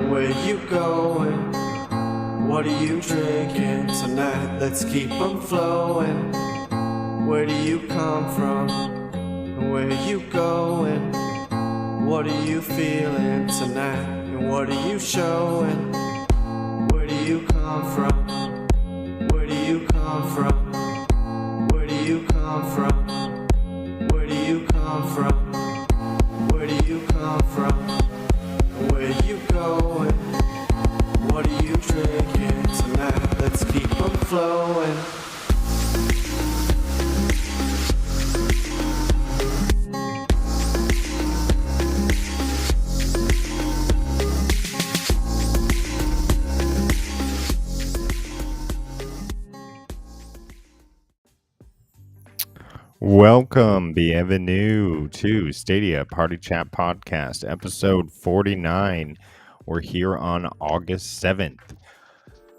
Where you going? What are you drinking tonight? Let's keep 'em flowing. Where do you come from? Where you going? What are you feeling tonight? And what are you showing? Where do you come from? Where do you come from? Where do you come from? Where do you come from? Where do you come from? Where you going? What are you drinking tonight? Let's keep 'em flowing. Welcome, bienvenue to Stadia Party Chat Podcast, episode 49. We're here on August 7th.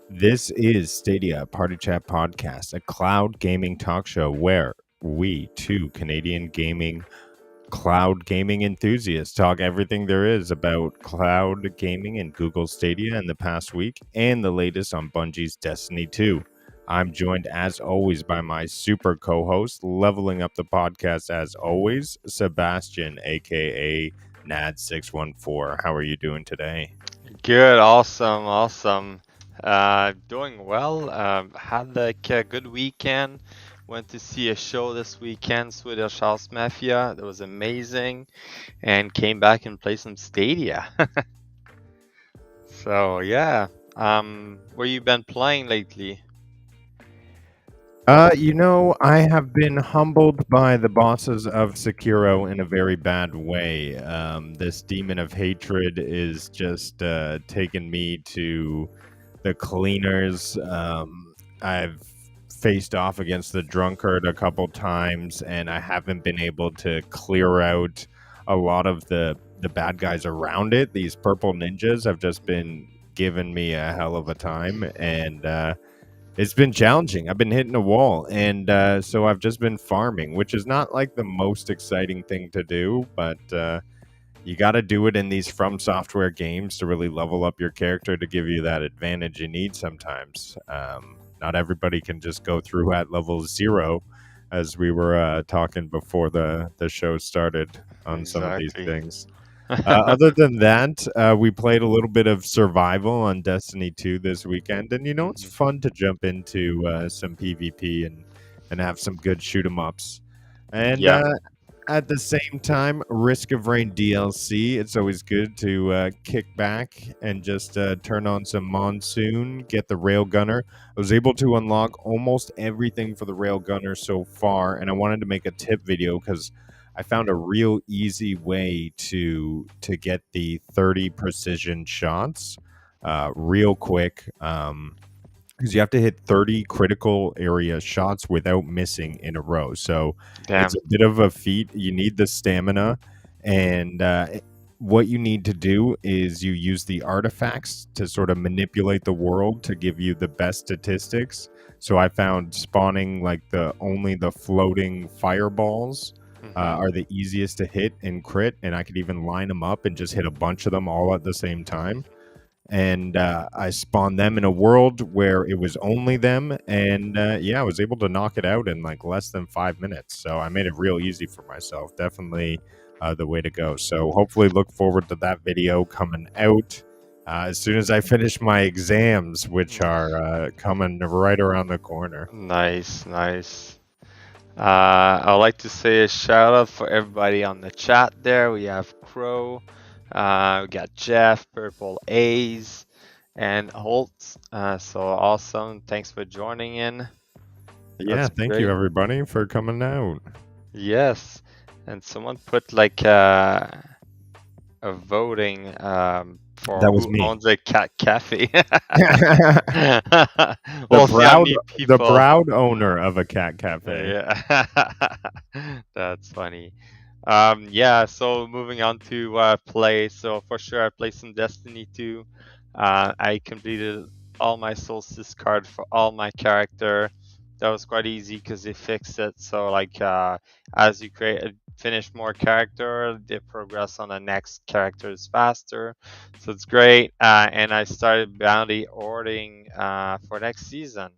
This is Stadia Party Chat Podcast, a cloud gaming talk show where we, two Canadian gaming, cloud gaming enthusiasts, talk everything there is about cloud gaming and Google Stadia in the past week and the latest on Bungie's Destiny 2. I'm joined, as always, by my super co-host, leveling up the podcast, as always, Sebastian, a.k.a. Nads614. How are you doing today? Good, awesome. Doing well. Had like a good weekend. Went to see a show this weekend, Swedish House Mafia. That was amazing. And came back and played some Stadia. So, yeah. Where you been playing lately? I have been humbled by the bosses of Sekiro in a very bad way. This demon of hatred is just taking me to the cleaners. I've faced off against the drunkard a couple times, and I haven't been able to clear out a lot of the bad guys around it. These purple ninjas have just been giving me a hell of a time, and it's been challenging. I've been hitting a wall, and so I've just been farming, which is not like the most exciting thing to do, but you got to do it in these From Software games to really level up your character to give you that advantage you need sometimes. Not everybody can just go through at level 0, as we were talking before the show started on some of these things. Other than that, we played a little bit of survival on Destiny 2 this weekend, and it's fun to jump into some PvP and have some good shoot 'em ups. And at the same time, Risk of Rain DLC. It's always good to kick back and just turn on some Monsoon, get the Railgunner. I was able to unlock almost everything for the Railgunner so far, and I wanted to make a tip video because I found a real easy way to get the 30 precision shots real quick, because you have to hit 30 critical area shots without missing in a row. So It's a bit of a feat. You need the stamina, and what you need to do is you use the artifacts to sort of manipulate the world to give you the best statistics. So I found spawning like only the floating fireballs are the easiest to hit and crit, and I could even line them up and just hit a bunch of them all at the same time. And I spawned them in a world where it was only them, and I was able to knock it out in like less than 5 minutes. So I made it real easy for myself. Definitely the way to go. So hopefully look forward to that video coming out as soon as I finish my exams, which are coming right around the corner. Nice. I'd like to say a shout out for everybody on the chat there. We have Crow, we got Jeff, Purple A's, and Holtz. So awesome. Thanks for joining in. Thank you everybody for coming out. Yes. And someone put like a voting for that was who me. owns a cat cafe. The proud owner of a cat cafe. Yeah. That's funny. So moving on to play. So for sure I played some Destiny 2. I completed all my Solstice card for all my character. that was quite easy because they fixed it. So like as you finish more character, they progress on the next characters faster. So it's great. And I started bounty ordering for next season.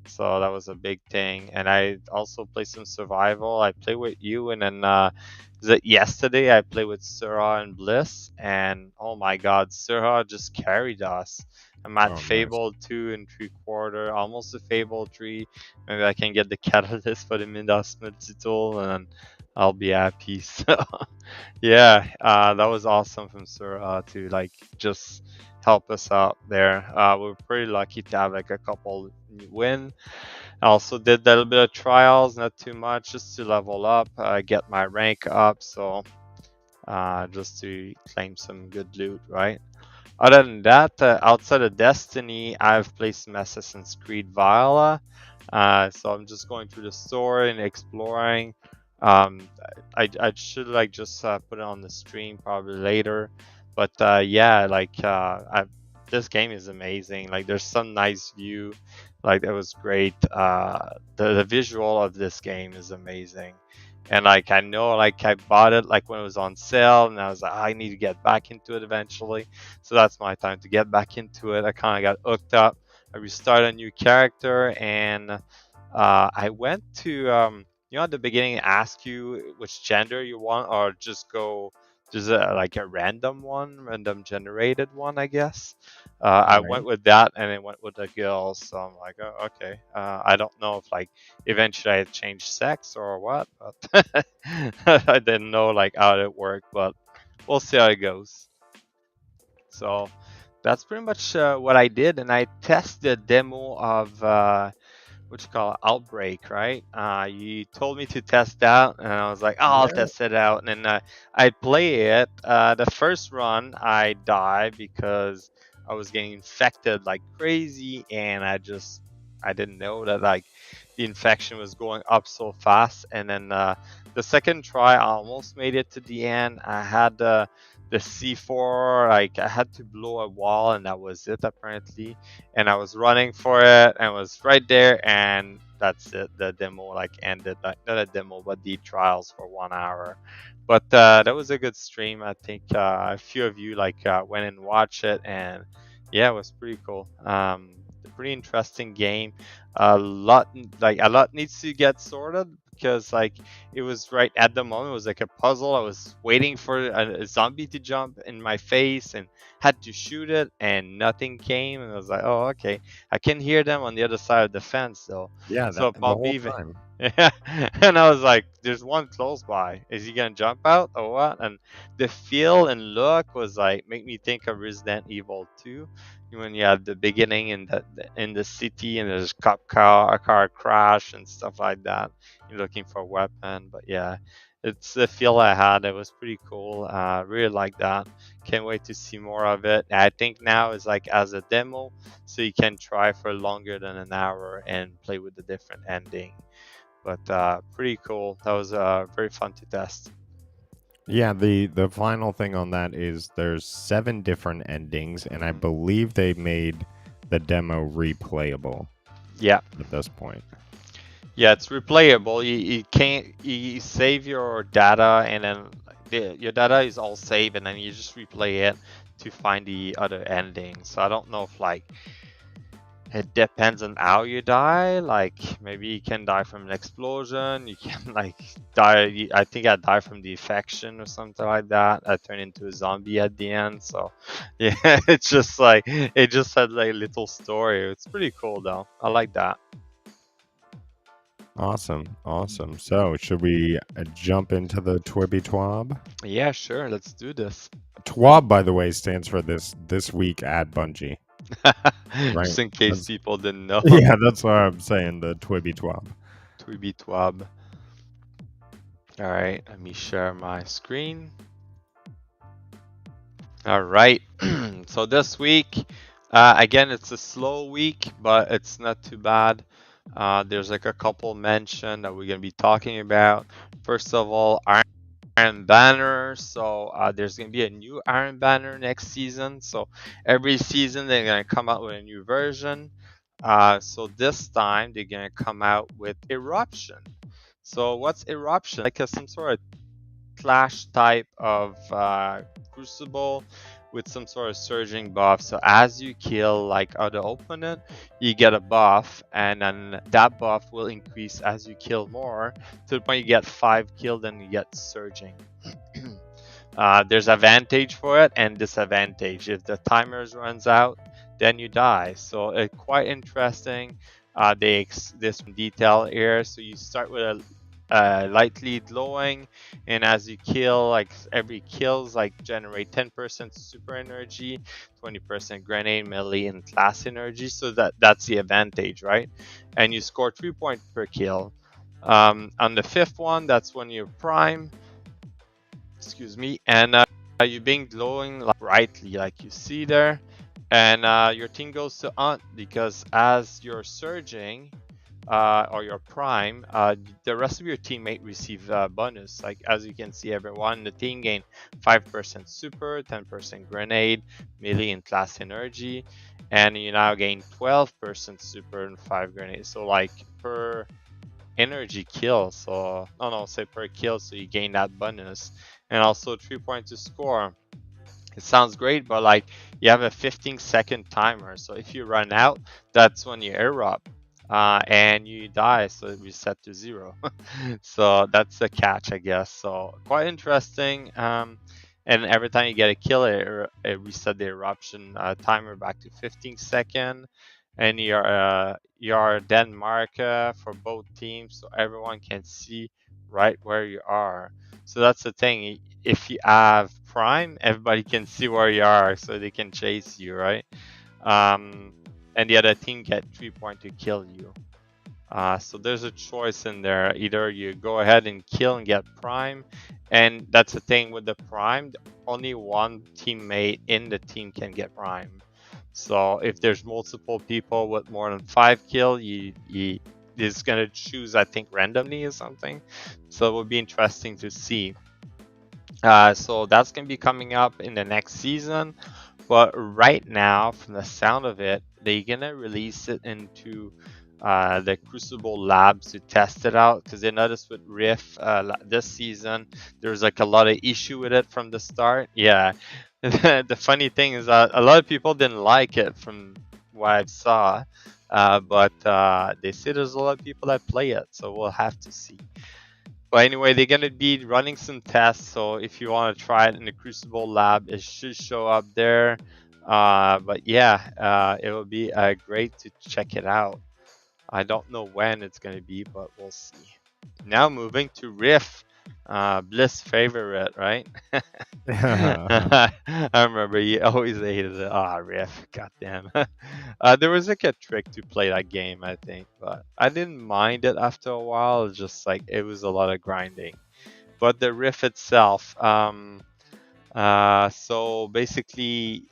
So that was a big thing. And I also play some survival. I play with you, and then was it yesterday I played with Surah and Bliss, and oh my God, Surah just carried us. I'm at Oh, nice. Fable 2 3/4, almost a Fable 3. Maybe I can get the catalyst for the Midas multi-tool, and then I'll be happy. So yeah, that was awesome from Surah to like just help us out there. We're pretty lucky to have like a couple win. I also did a little bit of trials, not too much, just to level up, get my rank up. So just to claim some good loot, right? Other than that, outside of Destiny, I've played some Assassin's Creed Valhalla. So I'm just going through the story and exploring. Um, I should like just put it on the stream probably later. But yeah, like this game is amazing. Like there's some nice view. Like it was great. The visual of this game is amazing. And like I know like I bought it like when it was on sale, and I was like, I need to get back into it eventually. So that's my time to get back into it. I kind of got hooked up. I restarted a new character, and I went to at the beginning ask you which gender you want, or just go just like a random generated one, I guess. I Right. went with that, and it went with the girl. So I'm like, oh, okay. I don't know if like eventually I changed sex or what, but I didn't know like how it worked, but we'll see how it goes. So that's pretty much what I did, and I tested the demo of what you call it, Outbreak, right? You told me to test that, and I was like, oh, I'll Yeah. test it out. And then I play it. The first run, I died because I was getting infected like crazy, and I didn't know that like the infection was going up so fast. And then the second try, I almost made it to the end. I had the C4, like I had to blow a wall, and that was it apparently. And I was running for it, and it was right there, and that's it. The demo like ended, like not a demo, but the trials for 1 hour. But that was a good stream. I think a few of you like went and watched it, and yeah, it was pretty cool. A pretty interesting game. A lot needs to get sorted because like it was right at the moment. It was like a puzzle. I was waiting for a zombie to jump in my face and had to shoot it, and nothing came. And I was like, oh, okay. I can hear them on the other side of the fence though. Yeah, So the probably whole even time. yeah. And I was like, there's one close by. Is he gonna jump out or what? And the feel and look was like make me think of Resident Evil 2 when you had the beginning in the city, and there's a car crash and stuff like that. You're looking for a weapon, but yeah, it's the feel I had. It was pretty cool. Really like that. Can't wait to see more of it. I think now is like as a demo, so you can try for longer than an hour and play with the different ending. But pretty cool. That was very fun to test. Yeah, the final thing on that is there's 7 different endings, and I believe they made the demo replayable Yeah. at this point. Yeah, it's replayable. You can't you save your data, and then your data is all saved, and then you just replay it to find the other ending. So I don't know if like it depends on how you die. Like maybe you can die from an explosion. You can like die. I think I died from the infection or something like that. I turned into a zombie at the end. So yeah, it's just like it just had like a little story. It's pretty cool though. I like that. Awesome. So, should we jump into the TWAB? Yeah, sure. Let's do this. TWAB, by the way, stands for this week at Bungie. Just in case That's- people didn't know. Yeah, that's what I'm saying. The TWAB. TWAB. All right, let me share my screen. All right, so this week, again, it's a slow week, but it's not too bad. There's like a couple mentioned that we're gonna be talking about. First of all, Iron Banner. So there's gonna be a new Iron Banner next season. So every season they're gonna come out with a new version. So this time they're gonna come out with Eruption. So what's Eruption? Like some sort of Clash type of Crucible with some sort of surging buff. So as you kill like other opponent, you get a buff, and then that buff will increase as you kill more to the point you get 5 kills, then you get surging. There's advantage for it and disadvantage. If the timers runs out, then you die. So it's quite interesting. This detail here. So you start with a lightly glowing, and as you kill, like every kills like generate 10% super energy, 20% grenade, melee, and class energy. So that's the advantage, right? And you score 3 points per kill. On the fifth one, that's when you're prime. Excuse me, and you're being glowing like brightly, like you see there, and your team goes to Unt because as you're surging or your prime, the rest of your teammate receive bonus. Like as you can see, everyone in the team gain 5% super, 10% grenade, melee, and class energy, and you now gain 12% super and 5 grenades. So like per energy kill, so say per kill, so you gain that bonus, and also 3 points to score. It sounds great, but like you have a 15-second timer, so if you run out, that's when you erupt and you die, so it reset to 0. So that's the catch, I guess. So quite interesting. And every time you get a kill, it reset the eruption timer back to 15 seconds. And you're then marker for both teams, so everyone can see right where you are. So that's the thing. If you have prime, everybody can see where you are, so they can chase you, right? And the other team get 3 points to kill you. So there's a choice in there. Either you go ahead and kill and get prime, and that's the thing with the prime. Only one teammate in the team can get prime. So if there's multiple people with more than 5 kills, you is gonna choose, I think, randomly or something. So it will be interesting to see. So that's gonna be coming up in the next season. But right now, from the sound of it, they're gonna release it into the Crucible labs to test it out, because they noticed with Rift this season there's like a lot of issue with it from the start. Yeah, the funny thing is that a lot of people didn't like it from what I saw, but they say there's a lot of people that play it, so we'll have to see. But anyway, they're gonna be running some tests, so if you want to try it in the Crucible lab, it should show up there. But yeah, it will be great to check it out. I don't know when it's gonna be, but we'll see. Now moving to Rift, Bliss' favorite, right? I remember you always hated it. Rift, goddamn. There was like a trick to play that game, I think, but I didn't mind it after a while. It's just like it was a lot of grinding. But the Rift itself, so basically,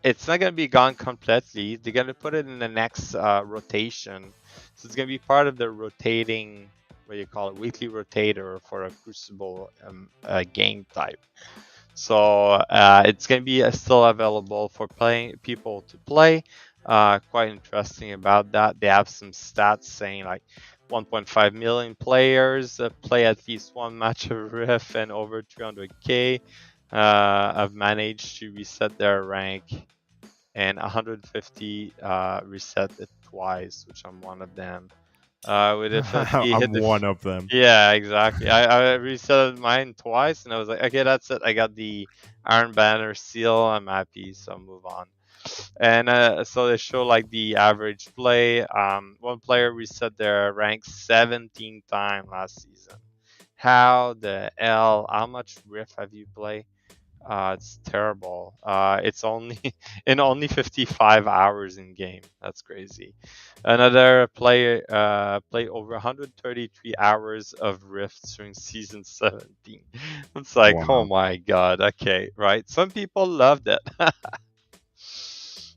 it's not gonna be gone completely. They're gonna put it in the next rotation, so it's gonna be part of the rotating, what do you call it, weekly rotator for a Crucible game type. So it's gonna be still available for people to play. Quite interesting about that. They have some stats saying like 1.5 million players play at least one match of Rift, and over 300k have managed to reset their rank, and 150 reset it twice, which I'm one of them. We definitely hit I'm the one of them. yeah, exactly. I reset mine twice, and I was like, okay, that's it. I got the Iron Banner seal. I'm happy, so move on. And so they show like the average play. One player reset their rank 17 times last season. How the hell? How much Rift have you played? It's terrible. It's only in only 55 hours in game. That's crazy. Another player played over 133 hours of Rift during season 17. It's like, oh Wow. my god. Okay, right. Some people loved it.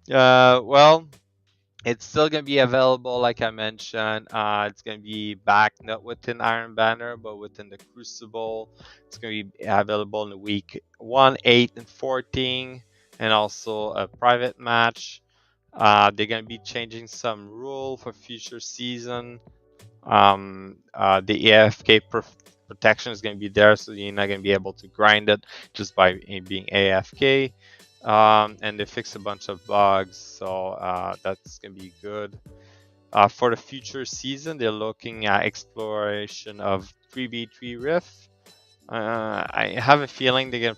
Well, it's still gonna be available, like I mentioned. It's gonna be back not within Iron Banner, but within the Crucible. It's gonna be available in the week 1, 8, and 14, and also a private match. They're gonna be changing some rule for future season. The AFK protection is gonna be there, so you're not gonna be able to grind it just by being AFK. And they fix a bunch of bugs, so that's gonna be good. For the future season, they're looking at exploration of 3v3 Rift. I have a feeling they're gonna.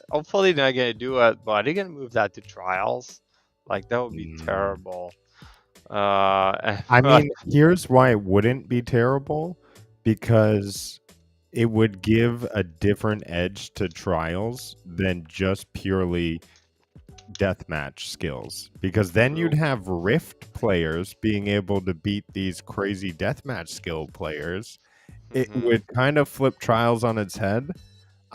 Hopefully they're not gonna do it, but they're gonna move that to trials. Like that would be terrible. I mean, here's why it wouldn't be terrible, because it would give a different edge to trials than just purely deathmatch skills, because then you'd have Rift players being able to beat these crazy deathmatch skill players. It would kind of flip trials on its head.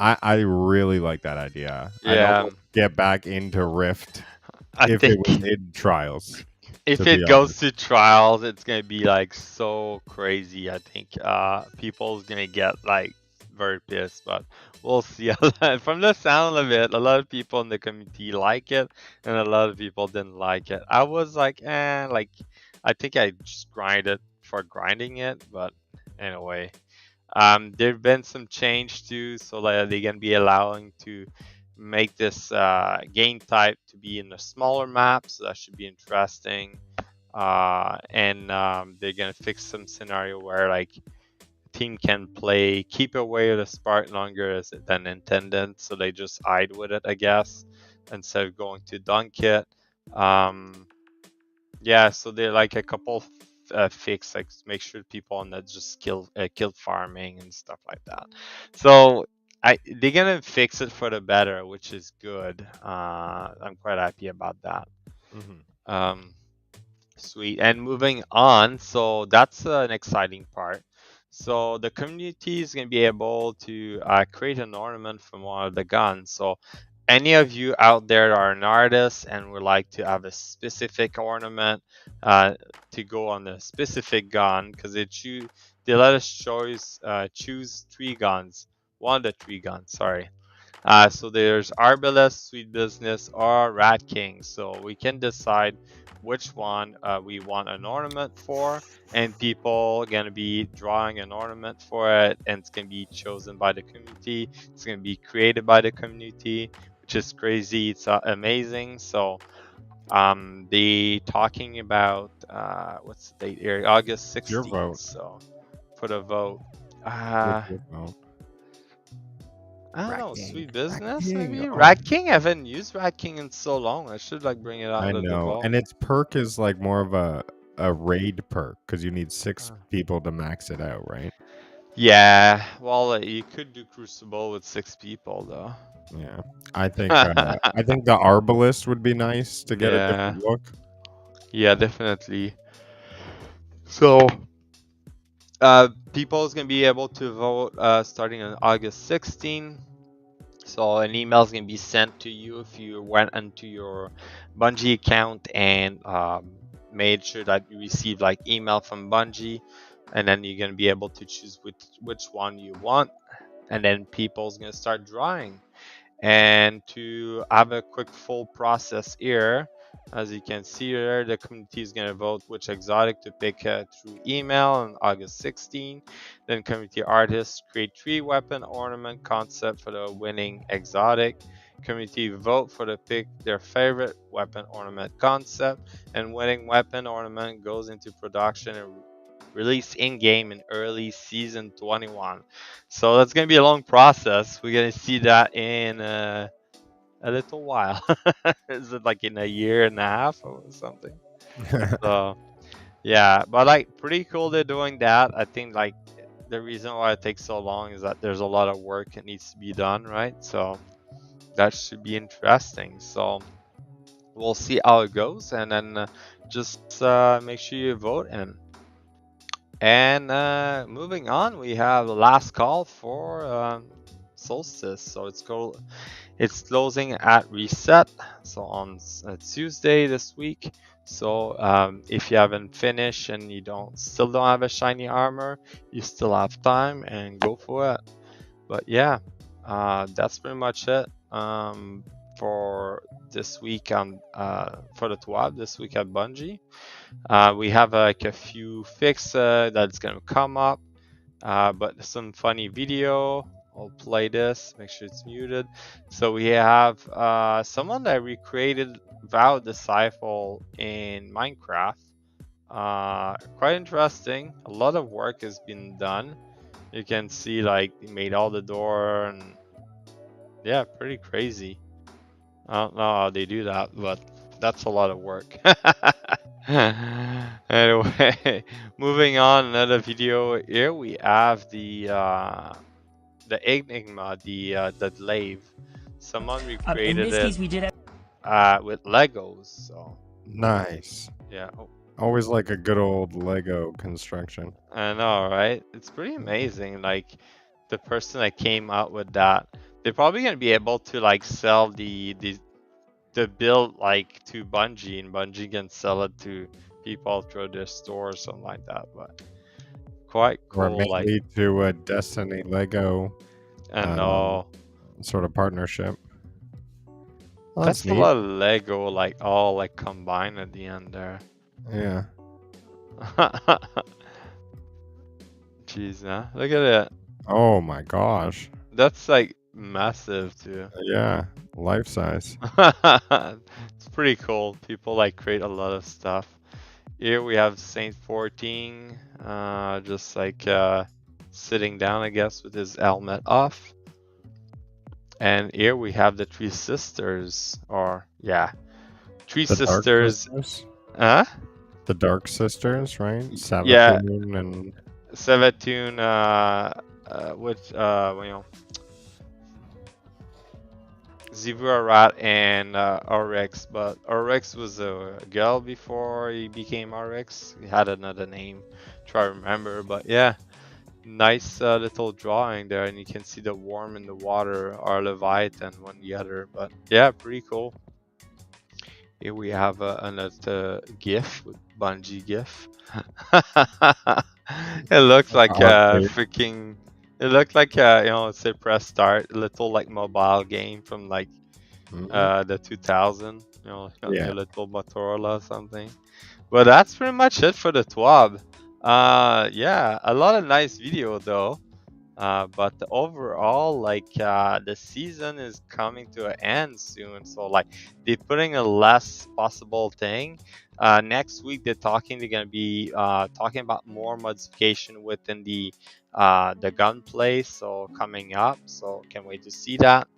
I really like that idea. I'd Yeah, almost get back into Rift I if it think was in trials. if to be it goes honest. to trials, it's gonna be like so crazy. I think people's gonna get like very pissed, but we'll see. From the sound of it, a lot of people in the community like it, and a lot of people didn't like it. I was like, like I think I just grinded for grinding it, but anyway. There've been some change too, so that they're gonna be allowing to make this game type to be in a smaller map, so that should be interesting. And they're gonna fix some scenario where like team can play keep away the spark longer than intended, so they just hide with it, I guess, instead of going to dunk it. Yeah, so they're like a couple fix, like make sure people on that just kill farming and stuff like that. So they're gonna fix it for the better, which is good. I'm quite happy about that. Sweet. And moving on, so that's an exciting part. So the community is going to be able to create an ornament from one of the guns. So any of you out there are an artist and would like to have a specific ornament to go on a specific gun, because they let us choose 3 guns, one of the 3 guns, sorry. So there's Arbalest, Sweet Business, or Rat King. So we can decide which one we want an ornament for, and people are gonna be drawing an ornament for it, and it's gonna be chosen by the community. It's gonna be created by the community, which is crazy. It's amazing. So they talking about what's the date here? August 16th. Your vote. So for the vote. I don't know, Sweet Business maybe? Rat King? I haven't used Rat King in so long. I should like bring it out I of the know, vault. and its perk is like more of a raid perk, because you need 6 people to max it out, right? Yeah, well, you could do Crucible with 6 people though. Yeah, I think the Arbalest would be nice to get a different look. Yeah, definitely. So people is gonna be able to vote starting on August 16th. So an email is gonna be sent to you if you went into your Bungie account and made sure that you received like email from Bungie, and then you're gonna be able to choose which one you want, and then people's gonna start drawing. And to have a quick full process here, as you can see here, the community is going to vote which exotic to pick through email on August 16. Then community artists create 3 weapon ornament concept for the winning exotic. Community vote for the pick their favorite weapon ornament concept, and winning weapon ornament goes into production and release in-game in early season 21. So that's gonna be a long process. We're gonna see that in a little while. Is it like in a year and a half or something? So yeah, but like pretty cool they're doing that. I think like the reason why it takes so long is that there's a lot of work that needs to be done, right? So that should be interesting. So we'll see how it goes, and then just make sure you vote in. And moving on, we have the last call for Solstice. So it's closing at reset. So on Tuesday this week. So if you haven't finished and you still don't have a shiny armor, you still have time and go for it. But yeah, that's pretty much it. for this week on for the TWAB this week at Bungie. We have like a few fixes that's gonna come up, but some funny video. I'll play this. Make sure it's muted. So we have someone that recreated Vow Disciple in Minecraft. Quite interesting. A lot of work has been done. You can see like he made all the door and yeah, pretty crazy. I don't know how they do that, but that's a lot of work. Anyway, moving on, another video. Here we have the Enigma, the glaive. Someone recreated in this case, we did with Legos. So Nice. yeah. Oh, Always like a good old Lego construction. I know, right? It's pretty amazing. Like the person that came out with that, they're probably gonna be able to like sell the build like to Bungie, and Bungie can sell it to people through their store or something like that. But quite Or cool. Like, maybe to a Destiny Lego I know sort of partnership. Well, that's a neat. lot of Lego, like all like combined at the end there. Yeah. Jeez, huh? Look at it. Oh my gosh. That's like massive too. Yeah. Life size. It's pretty cool. People like create a lot of stuff. Here we have Saint 14, just like sitting down, I guess, with his helmet off. And here we have the three sisters, or yeah, three The Dark sisters. Sisters? Huh? The Dark Sisters, right? Yeah. Savathun and Savathun, with you know, Zivurat and Oryx, but Oryx was a girl before he became Oryx. He had another name, try to remember, but yeah, nice little drawing there, and you can see the worm in the water are Leviathan one the other, but yeah, pretty cool. Here we have another GIF with Bungie GIF. It looks like freaking. It looked like you know, say press start, a little like mobile game from like the 2000, you know, like a little Motorola or something. But that's pretty much it for the TWAB. Yeah, a lot of nice video though. But overall, like the season is coming to an end soon, so like they're putting a less possible thing. Next week they're gonna be talking about more modification within the gunplay, so coming up. So can't wait to see that.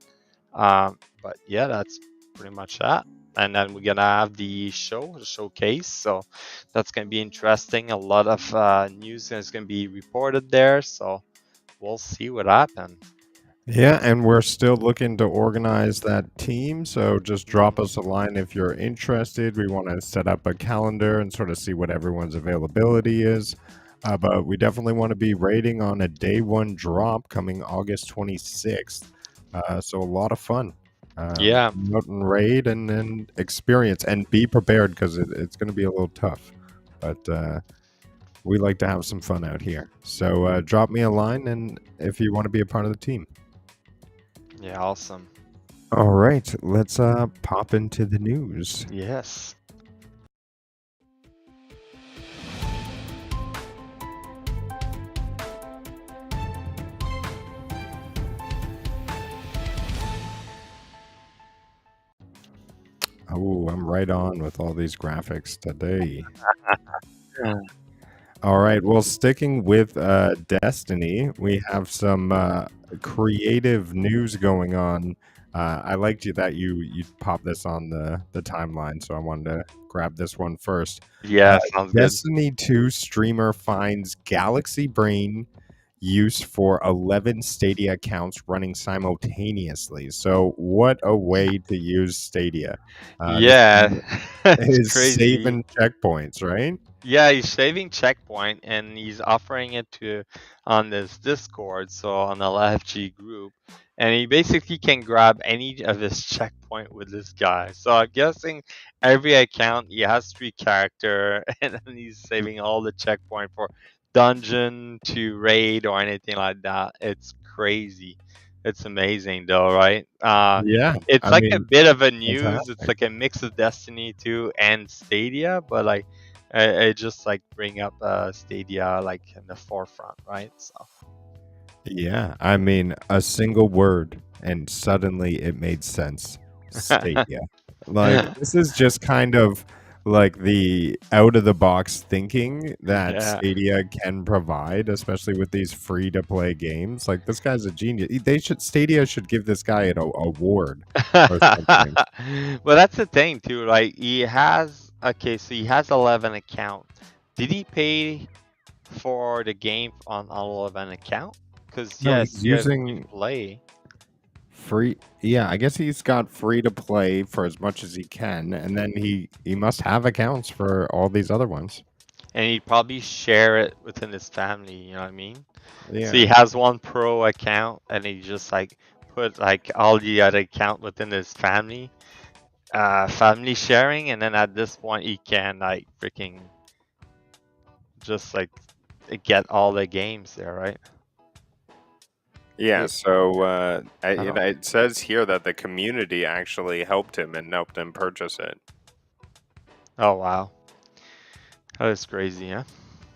But yeah, that's pretty much that. And then we're gonna have the showcase. So that's gonna be interesting. A lot of news is gonna be reported there. So we'll see what happens. yeah, and we're still looking to organize that team. So just drop us a line if you're interested. We want to set up a calendar and sort of see what everyone's availability is. But we definitely want to be raiding on a day one drop coming August 26th. So a lot of fun. Yeah. Promote and raid and experience and be prepared because it's going to be a little tough. But we like to have some fun out here. So drop me a line and if you want to be a part of the team. Yeah, awesome. All right, let's pop into the news. Yes. Oh, I'm right on with all these graphics today. All right, well, sticking with Destiny, we have some creative news going on. I liked that you popped this on the timeline, so I wanted to grab this one first. Yeah, sounds good. Destiny 2 streamer finds Galaxy Brain use for 11 Stadia accounts running simultaneously. So what a way to use Stadia. Yeah, He's crazy. saving checkpoints, right? Yeah, he's saving checkpoint and he's offering it to on this Discord, so on the LFG group, and he basically can grab any of his checkpoint with this guy. So I'm guessing every account he has 3 character, and then he's saving all the checkpoint for dungeon to raid or anything like that. It's crazy. It's amazing though, right? Yeah, It's I like a mean, bit of a news. It's fantastic. like a mix of Destiny 2 and Stadia, but like I just like bring up Stadia like in the forefront, right? So Yeah, I mean, a single word, and suddenly it made sense. Stadia. Like, this is just kind of like the out of the box thinking that yeah. Stadia can provide, especially with these free to play games. Like, this guy's a genius. Stadia should give this guy an award or something. Well, that's the thing too, right? He has okay, so he has 11 account. Did he pay for the game on 11 account? Because No, yes, he's you have free to using play. free. Yeah, I guess he's got free to play for as much as he can, and then he must have accounts for all these other ones. And he'd probably share it within his family, you know what I mean? So he Yeah. has one pro account and he just like put like all the other account within his family, family sharing, and then at this point he can like freaking just like get all the games there, right? Yeah, It- so I don't. it says here that the community actually helped him and helped him purchase it. Oh wow, that is crazy, yeah.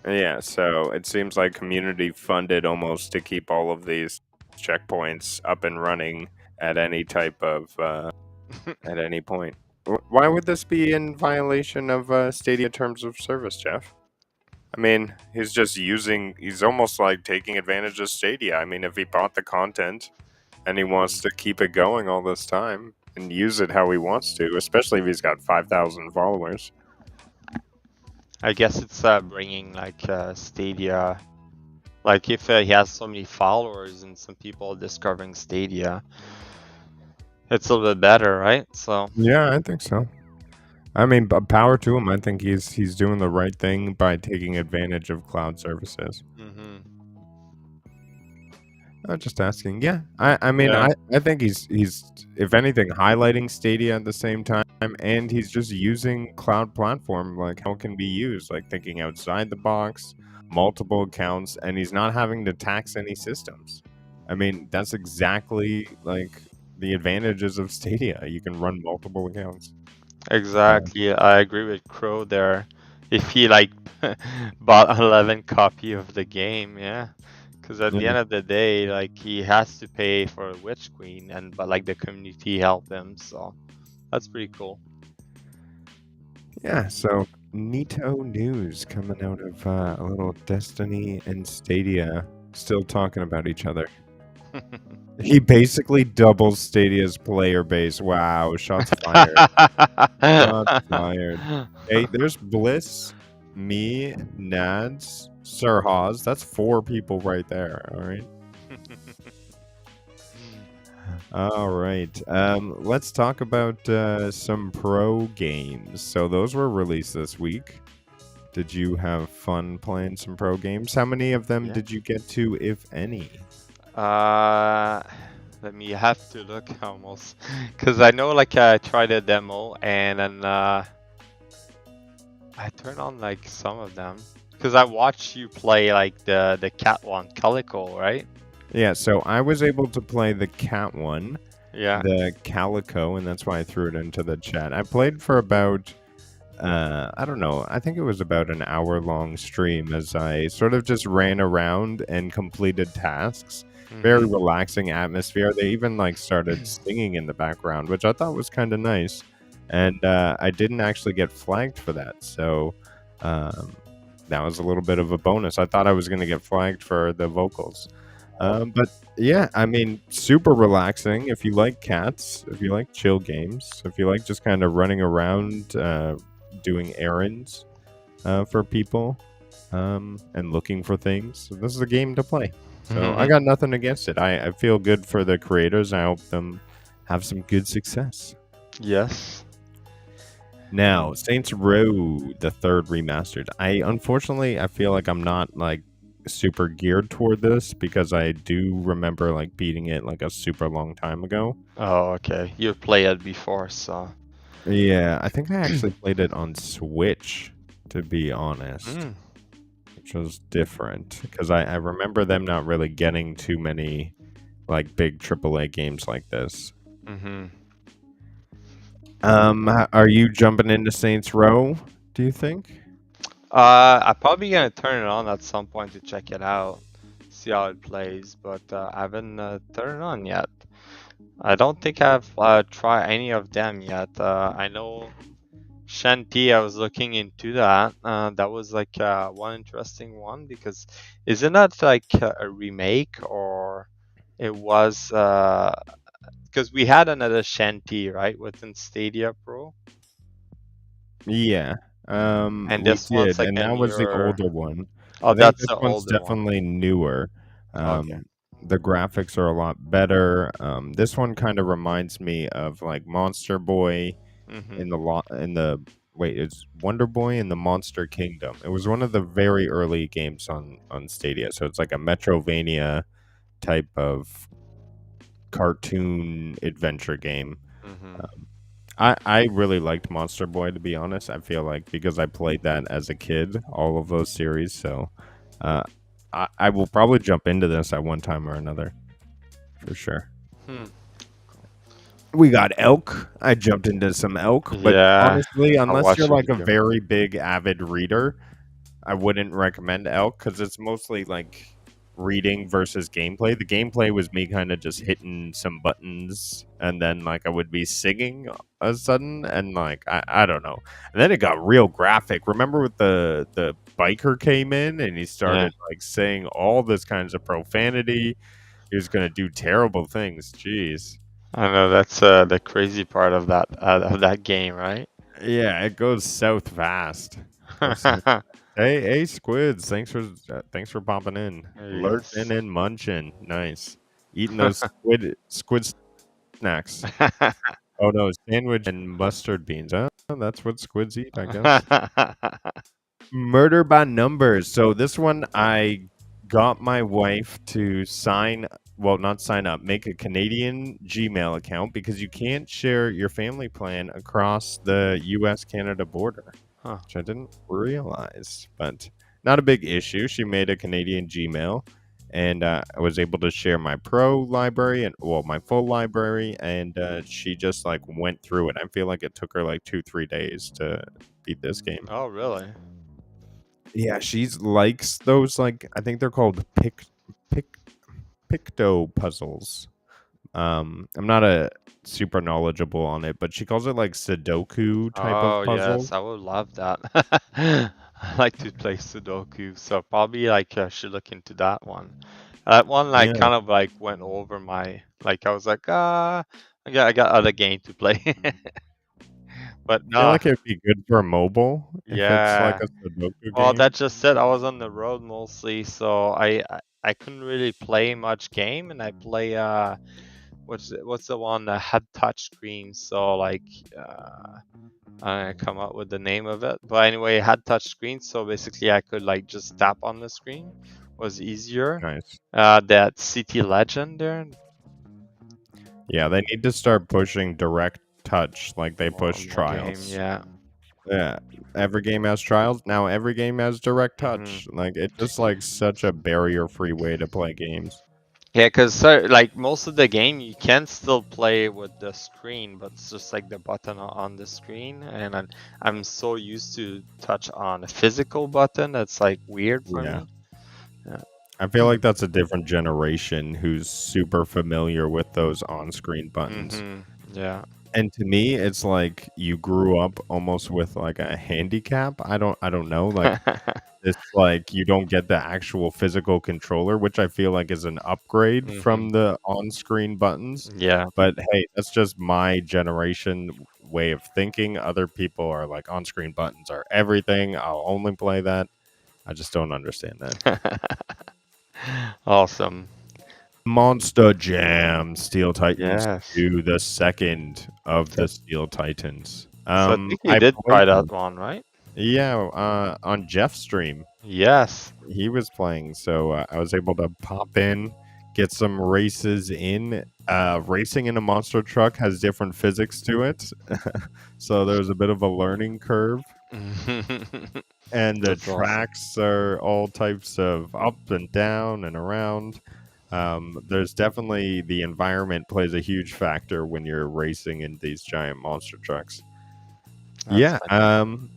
Yeah, so it seems like community funded almost to keep all of these checkpoints up and running at any type of at any point. Why would this be in violation of Stadia terms of service, Jeff? I mean, he's almost like taking advantage of Stadia. I mean, if he bought the content and he wants to keep it going all this time and use it how he wants to, especially if he's got 5,000 followers. I guess it's bringing like Stadia. Like if he has so many followers and some people discovering Stadia, it's a little bit better, right? So Yeah, I think so. I mean, power to him. I think he's doing the right thing by taking advantage of cloud services. I'm just asking. Yeah, I mean, Yeah. I think he's if anything highlighting Stadia at the same time, and he's just using cloud platform like how it can be used, like thinking outside the box, multiple accounts, and he's not having to tax any systems. I mean, that's exactly like the advantages of Stadia. You can run multiple accounts. Exactly, I agree with Crow there. If he like bought 11 copy of the game, yeah. Because at the Yeah. end of the day, like he has to pay for Witch Queen, and but like the community helped him, so that's pretty cool. Yeah, so neato news coming out of a little Destiny and Stadia still talking about each other. He basically doubles Stadia's player base. Wow, shots fired. Shots fired. Hey, there's Bliss, me, Nads, Sir Hawes. That's 4 people right there. All right. All right. Let's talk about some pro games. So those were released this week. Did you have fun playing some pro games? How many of them Yeah. did you get to, if any? Let me have to look almost, because I know like I tried a demo and then I turned on like some of them, because I watched you play like the cat one, Calico, right? Yeah, so I was able to play the cat one, Yeah. the Calico, and that's why I threw it into the chat. I played for about, I don't know, I think it was about an hour-long stream as I sort of just ran around and completed tasks. Very relaxing atmosphere. They even like started singing in the background, which I thought was kind of nice. And I didn't actually get flagged for that, so that was a little bit of a bonus. I thought I was going to get flagged for the vocals. But yeah, I mean, super relaxing. If you like cats, if you like chill games, if you like just kind of running around, doing errands for people, and looking for things, so this is a game to play. So I got nothing against it. I feel good for the creators. I hope them have some good success. Yes. Now, Saints Row, the 3rd remastered. Unfortunately, I feel like I'm not like super geared toward this because I do remember like beating it like a super long time ago. Oh, okay. You've played it before, so. Yeah, I think I actually played it on Switch, to be honest, which was different because I remember them not really getting too many like big AAA games like this. Mm-hmm. Are you jumping into Saints Row? Do you think? I'm probably gonna turn it on at some point to check it out, see how it plays, but I haven't turned it on yet. I don't think I've tried any of them yet. I know Shanty, I was looking into that. That was like one interesting one because isn't that like a remake or it was because we had another Shanty, right, within Stadia Pro, Yeah. and We this one's did, like and a that was the newer. older one. Oh, I think that's this the one's older one. definitely newer. Okay. The graphics are a lot better. This one kind of reminds me of like Monster Boy Mm-hmm. it's Wonder Boy in the Monster Kingdom. It was one of the very early games on Stadia, so it's like a Metrovania type of cartoon adventure game. Mm-hmm. I really liked Monster Boy, to be honest. I feel like because I played that as a kid, all of those series, so uh, I will probably jump into this at one time or another, for sure. Hmm. We got Elk. I jumped into some Elk, but Yeah, honestly, I unless you're watched a like a video. very big avid reader, I wouldn't recommend Elk because it's mostly like reading versus gameplay. The gameplay was me kind of just hitting some buttons and then like I would be singing all of a sudden and like I don't know. And then it got real graphic. Remember with the biker came in and he Yeah, started like saying all this kinds of profanity. He was gonna do terrible things. Jeez. I know that's the crazy part of that game, right? Yeah, it goes south fast. Goes south. Hey, Squids! Thanks for popping in, lurking Yes. and munching. Nice, eating those squid snacks. Oh no, sandwich and mustard beans. Huh? That's what squids eat, I guess. Murder by numbers. So this one, I got my wife to not sign up, make a Canadian Gmail account because you can't share your family plan across the U.S.-Canada border, Huh. which I didn't realize, but not a big issue. She made a Canadian Gmail, and I was able to share my pro library my full library, and she just like went through it. I feel like it took her like 2-3 days to beat this game. Oh, really? Yeah, she's likes those like I think they're called pic picto puzzles. I'm not a super knowledgeable on it, but she calls it like Sudoku type of Oh, puzzle. yes, I would love that. I like to play Sudoku, so probably like I should look into that one. That one like Yeah, kind of like went over my like I was like I got other game to play, but I feel no, like it'd be good for mobile if it's like yeah. a Sudoku Well, that game. just said I was on the road mostly, so I couldn't really play much game, and I play what's the one that had touch screen, so like I come up with the name of it, but anyway, it had touch screen, so basically I could like just tap on the screen, was easier. Nice. That City Legend there, Yeah, they need to start pushing direct touch like they more, push more game, trials. yeah. Yeah, every game has trials. Now every game has direct hmm touch. Like it's just like such a barrier-free way to play games. Yeah, because like most of the game you can still play with the screen, but it's just like the button on the screen, and I'm so used to touch on a physical button that's like weird for Yeah. me. Yeah. I feel like that's a different generation who's super familiar with those on-screen buttons. Yeah. And to me, it's like you grew up almost with like a handicap. I don't know. Like it's like you don't get the actual physical controller, which I feel like is an upgrade from the on-screen buttons. Yeah. But hey, that's just my generation way of thinking. Other people are like on-screen buttons are everything. I'll only play that. I just don't understand that. Awesome. Monster Jam Steel Titans Yes. 2, the second of the Steel Titans. So I think you I did try played that them. one, right? Yeah, on Jeff's stream, Yes. he was playing, so I was able to pop in, get some races in. Racing in a monster truck has different physics to it, so there's a bit of a learning curve. And the That's awesome. tracks are all types of up and down and around. There's definitely the environment plays a huge factor when you're racing in these giant monster trucks. That's funny.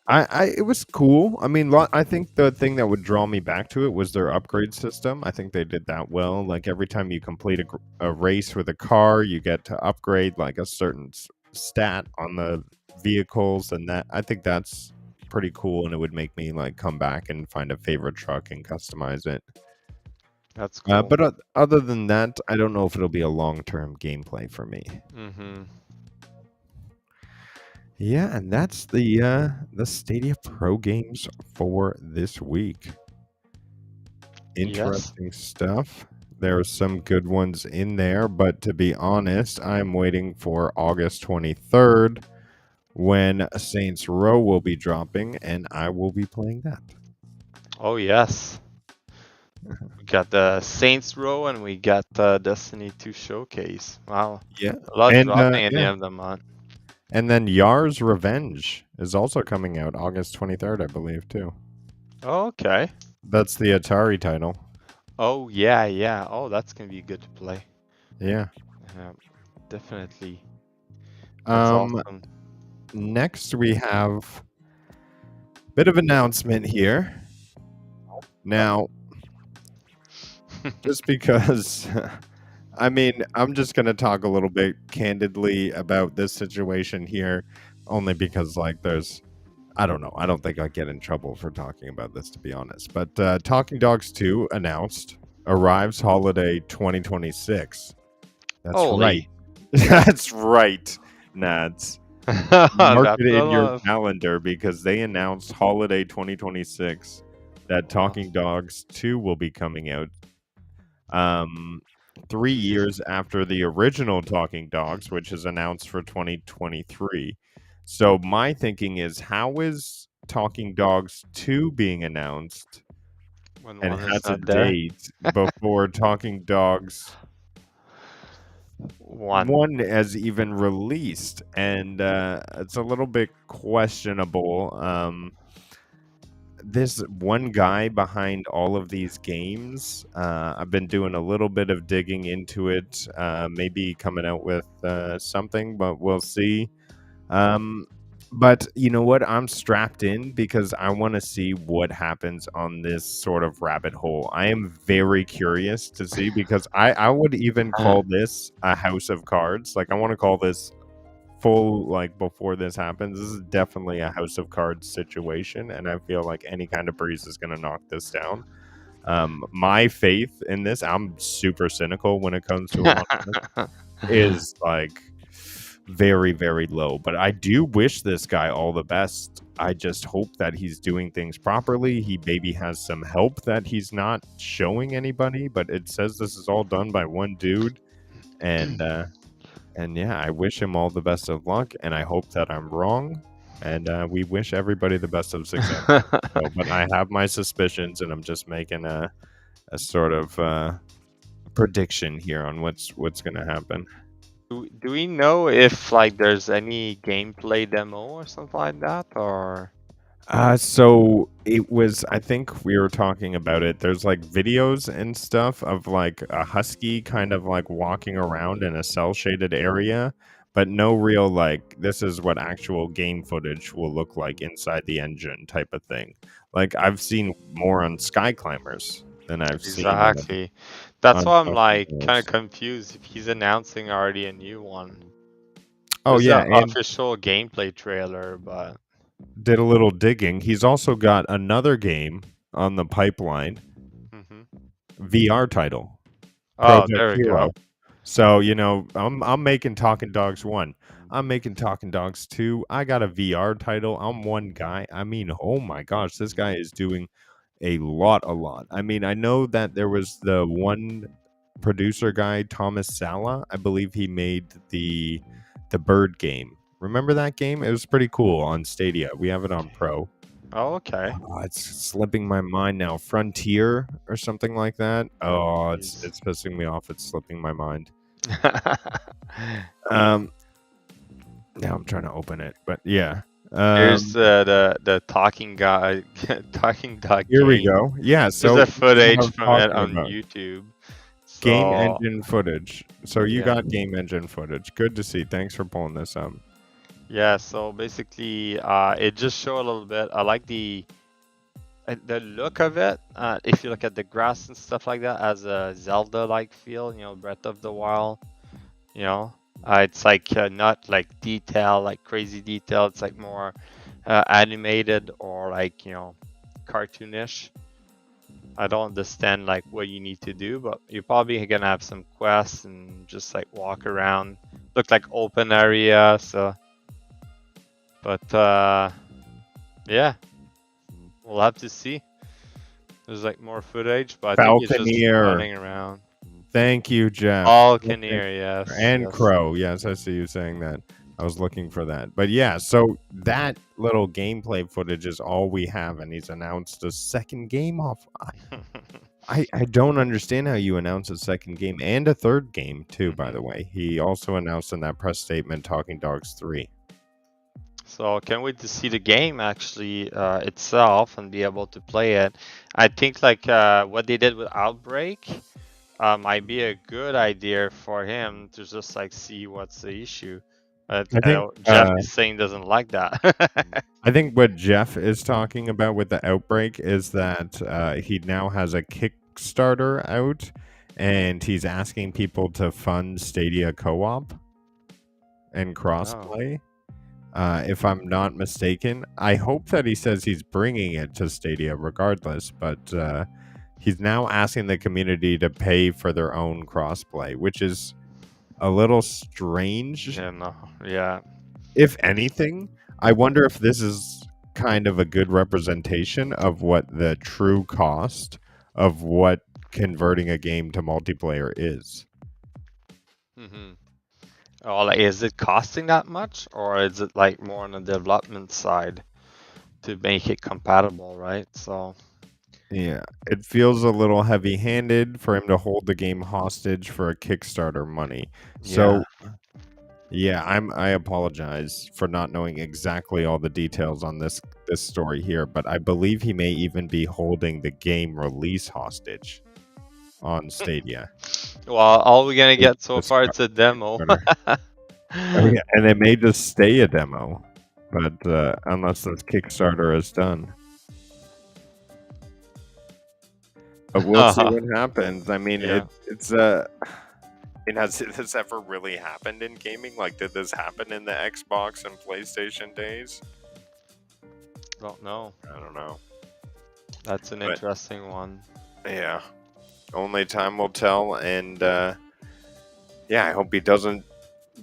It was cool. I mean, I think the thing that would draw me back to it was their upgrade system. I think they did that well. Like every time you complete a race with a car, you get to upgrade like a certain stat on the vehicles, and that I think that's pretty cool. And it would make me like come back and find a favorite truck and customize it. That's cool. But other than that, I don't know if it'll be a long-term gameplay for me. Mm-hmm. Yeah, and that's the Stadia Pro games for this week. Interesting stuff. There are some good ones in there, but to be honest, I'm waiting for August 23rd when Saints Row will be dropping, and I will be playing that. Oh yes. We got the Saints Row and we got the Destiny 2 showcase. Wow. Yeah. A lot And, dropping at the yeah. end of the month. And then Yar's Revenge is also coming out August 23rd, I believe, too. Oh, okay. That's the Atari title. Oh, yeah, yeah. Oh, that's going to be good to play. Yeah. Definitely. That's awesome. Next, we have a bit of announcement here. Now, just because, I mean, I'm just going to talk a little bit candidly about this situation here, only because, like, I don't know. I don't think I'll get in trouble for talking about this, to be honest. But Talking Dogs 2 announced arrives holiday 2026. That's right. That's right, Nads. Mark it in your calendar because they announced holiday 2026 that Talking Dogs 2 will be coming out 3 years after the original Talking Dogs, which is announced for 2023. So my thinking is, how is Talking Dogs 2 being announced and has a date before Talking Dogs 1 has even released? And it's a little bit questionable. This one guy behind all of these games, I've been doing a little bit of digging into it, maybe coming out with something, but we'll see. But you know what? I'm strapped in because I want to see what happens on this sort of rabbit hole. I am very curious to see because I would even call this a house of cards. Like, I want to call this full, like, before this happens. This is definitely a house of cards situation, and I feel like any kind of breeze is going to knock this down. My faith in this, I'm super cynical when it comes to a lot of this, is like very, very low. But I do wish this guy all the best. I just hope that he's doing things properly. He maybe has some help that he's not showing anybody, but it says this is all done by one dude. And yeah, I wish him all the best of luck, and I hope that I'm wrong. And we wish everybody the best of success. But I have my suspicions, and I'm just making a sort of prediction here on what's going to happen. Do we know if, like, there's any gameplay demo or something like that, or? So it was, I think we were talking about it. There's like videos and stuff of like a husky kind of like walking around in a cell shaded area, but no real, like, this is what actual game footage will look like inside the engine type of thing. Like, I've seen more on Sky Climbers than I've seen. Exactly. That's why I'm like kind of confused if he's announcing already a new one. Oh, There's yeah. an official gameplay trailer, but did a little digging. He's also got another game on the pipeline, VR title. Oh, there we go. So, you know, I'm making Talking Dogs 1. I'm making Talking Dogs 2. I got a VR title. I'm one guy. I mean, oh my gosh, this guy is doing a lot. I mean, I know that there was the one producer guy, Thomas Sala. I believe he made the bird game. Remember that game? It was pretty cool on Stadia. We have it on Pro. Oh, okay. Oh, it's slipping my mind now. Frontier or something like that. Oh, it's pissing me off. It's slipping my mind. Now I'm trying to open it, but yeah. Here's the talking guy, talking dog. Here we go. Yeah, so there's a footage from it on YouTube. Game So engine footage. So you yeah. got game engine footage. Good to see. Thanks for pulling this up. Yeah, so basically, it just showed a little bit. I like the look of it. If you look at the grass and stuff like that, as a Zelda-like feel, Breath of the Wild. It's like not like detail, like crazy detail. It's like more animated or like cartoonish. I don't understand like what you need to do, but you're probably gonna have some quests and just like walk around. Look like open area, so. But yeah, we'll have to see. There's like more footage, but I think it's just Falconeer. running around. Thank you, Jeff. Falconeer, yes. And yes. Crow. Yes, I see you saying that. I was looking for that. But yeah, so that little gameplay footage is all we have, and he's announced a second game off. I don't understand how you announce a second game and a third game too, by the way. He also announced in that press statement Talking Dogs 3. So can't wait to see the game actually itself and be able to play it. I think like what they did with Outbreak might be a good idea for him to just like see what's the issue. But I think Jeff is saying doesn't like that. I think what Jeff is talking about with the Outbreak is that he now has a Kickstarter out, and he's asking people to fund Stadia co-op and crossplay. If I'm not mistaken, I hope that he says he's bringing it to Stadia regardless, but he's now asking the community to pay for their own crossplay, which is a little strange. Yeah. If anything, I wonder if this is kind of a good representation of what the true cost of what converting a game to multiplayer is. Oh, like, is it costing that much, or is it like more on the development side to make it compatible, right? So yeah, it feels a little heavy-handed for him to hold the game hostage for a Kickstarter money. So yeah, I apologize for not knowing exactly all the details on this story here, but I believe he may even be holding the game release hostage on Stadia. Well, all we're gonna get so far it's a demo. Yeah, and it may just stay a demo, but unless this Kickstarter is done. But we'll see what happens. I mean, it's has this ever really happened in gaming? Like, did this happen in the Xbox and PlayStation days? Don't know. I don't know. That's an interesting one. Yeah. Only time will tell, and yeah, I hope he doesn't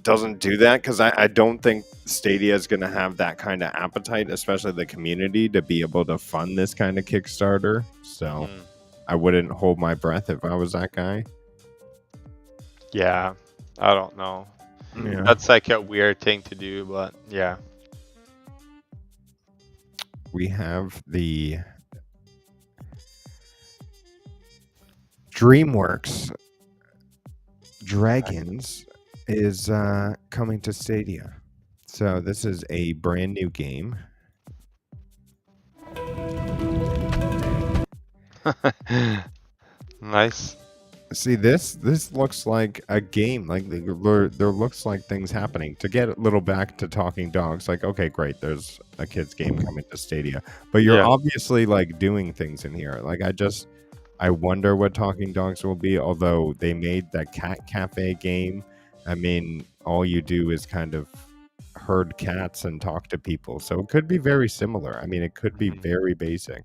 do that, because I don't think Stadia is going to have that kind of appetite, especially the community, to be able to fund this kind of Kickstarter. So I wouldn't hold my breath if I was that guy. Yeah, I don't know. Yeah. That's like a weird thing to do, but yeah. We have the DreamWorks Dragons is coming to Stadia. So this is a brand new game. Nice. See, this looks like a game. Like there looks like things happening. To get a little back to Talking Dogs, like, okay, great, there's a kids game coming to Stadia, but you're obviously like doing things in here. Like I wonder what Talking Dogs will be. Although they made that Cat Cafe game, I mean, all you do is kind of herd cats and talk to people, so it could be very similar. I mean, it could be very basic.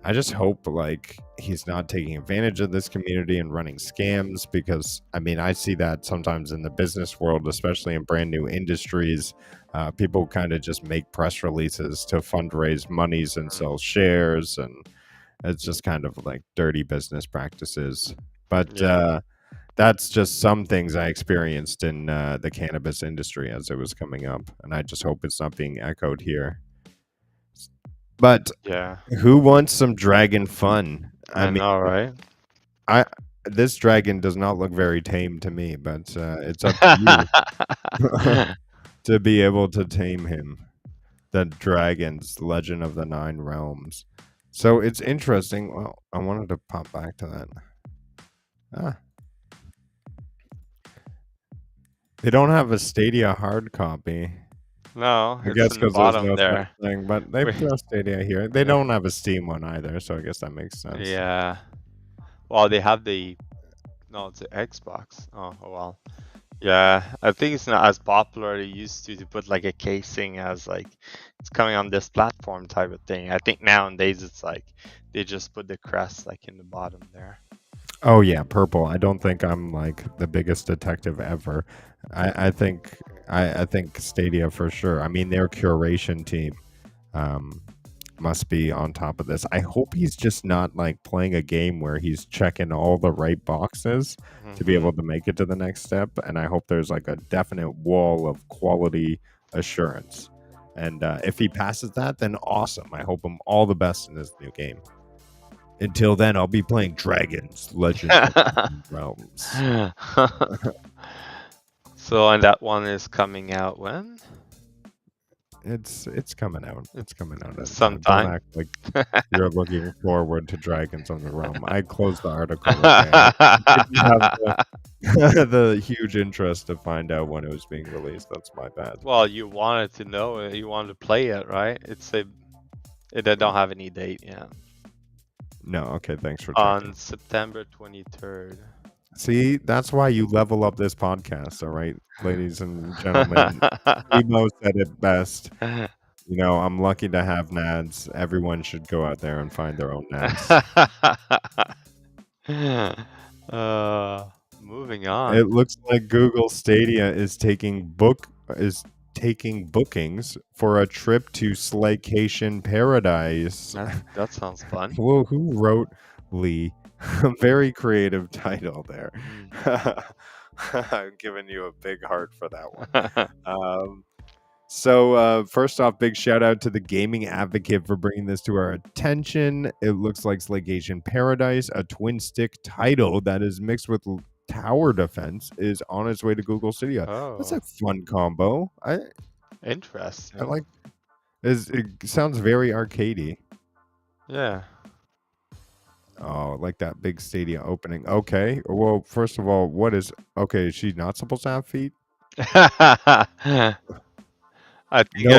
I just hope like he's not taking advantage of this community and running scams, because I mean, I see that sometimes in the business world, especially in brand new industries. People kind of just make press releases to fundraise monies and sell shares, and it's just kind of like dirty business practices. But that's just some things I experienced in the cannabis industry as it was coming up, and I just hope it's not being echoed here. But who wants some dragon fun? I mean, know, right? This dragon does not look very tame to me, but it's up to you to be able to tame him. The Dragons, Legend of the Nine Realms. So it's interesting. Well, I wanted to pop back to that. Ah. They don't have a Stadia hard copy. No, I it's guess in the because there's bottom no such there. thing, but they Wait. throw Stadia here. They Yeah. don't have a Steam one either, so I guess that makes sense. Yeah. Well, they have the. No, it's an Xbox. Oh well. Yeah, I think it's not as popular as it used to put like a casing as like it's coming on this platform type of thing. I think nowadays it's like they just put the crest like in the bottom there. Oh yeah, purple. I don't think I'm like the biggest detective ever. I think I think Stadia for sure. I mean, their curation team must be on top of this. I hope he's just not like playing a game where he's checking all the right boxes to be able to make it to the next step. And I hope there's like a definite wall of quality assurance. And if he passes that, then awesome. I hope him all the best in his new game. Until then, I'll be playing Dragons, Legends of the Realms. So, and that one is coming out when? It's coming out. It's coming out. Don't Sometime. act like you're looking forward to Dragons on the Realm. I closed the article. Okay. I didn't have the huge interest to find out when it was being released. That's my bad. Well, you wanted to know it. You wanted to play it, right? They don't have any date yet. No, okay, thanks for On checking. September 23rd. See, that's why you level up this podcast, all right, ladies and gentlemen. Emo said it best. You know, I'm lucky to have Nads. Everyone should go out there and find their own Nads. Moving on. It looks like Google Stadia is taking bookings for a trip to Slaycation Paradise. That sounds fun. Well, who wrote Lee? A very creative title there. I'm giving you a big heart for that one. So first off, big shout out to the Gaming Advocate for bringing this to our attention. It looks like Slaycation Paradise, a twin stick title that is mixed with tower defense, is on its way to Google Stadia. That's a fun combo. Interesting. I like. It sounds very arcadey. Yeah. Oh, like that big Stadia opening. Okay. Well, first of all, is she not supposed to have feet? No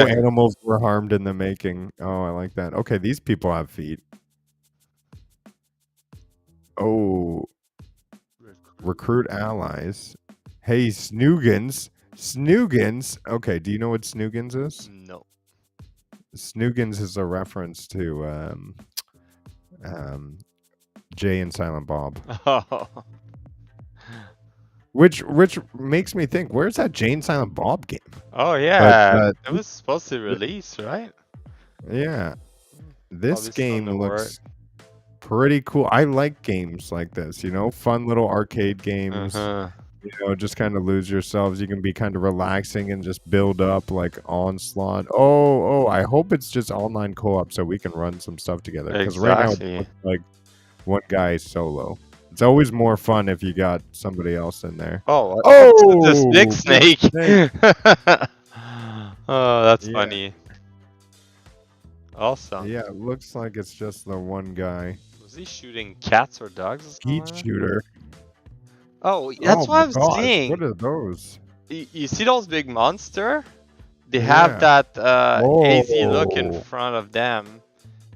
animals were harmed in the making. Oh, I like that. Okay, these people have feet. Oh. Recruit allies. Hey, Snoogans. Snoogans. Okay, do you know what Snoogans is? No. Snoogans is a reference to Jay and Silent Bob. Which makes me think, where's that Jay and Silent Bob game? Oh yeah, it was supposed to release, right? Yeah. This game looks pretty cool. I like games like this, you know, fun little arcade games. You know, just kind of lose yourselves. You can be kind of relaxing and just build up like Onslaught. Oh, I hope it's just online co-op so we can run some stuff together. Because right now it looks like one guy is solo. It's always more fun if you got somebody else in there. Oh, this big snake. Oh, that's funny. Awesome. Yeah, it looks like it's just the one guy. Was he shooting cats or dogs? Heat shooter. Oh, that's what I'm seeing. What are those? You see those big monster? They have that hazy look in front of them.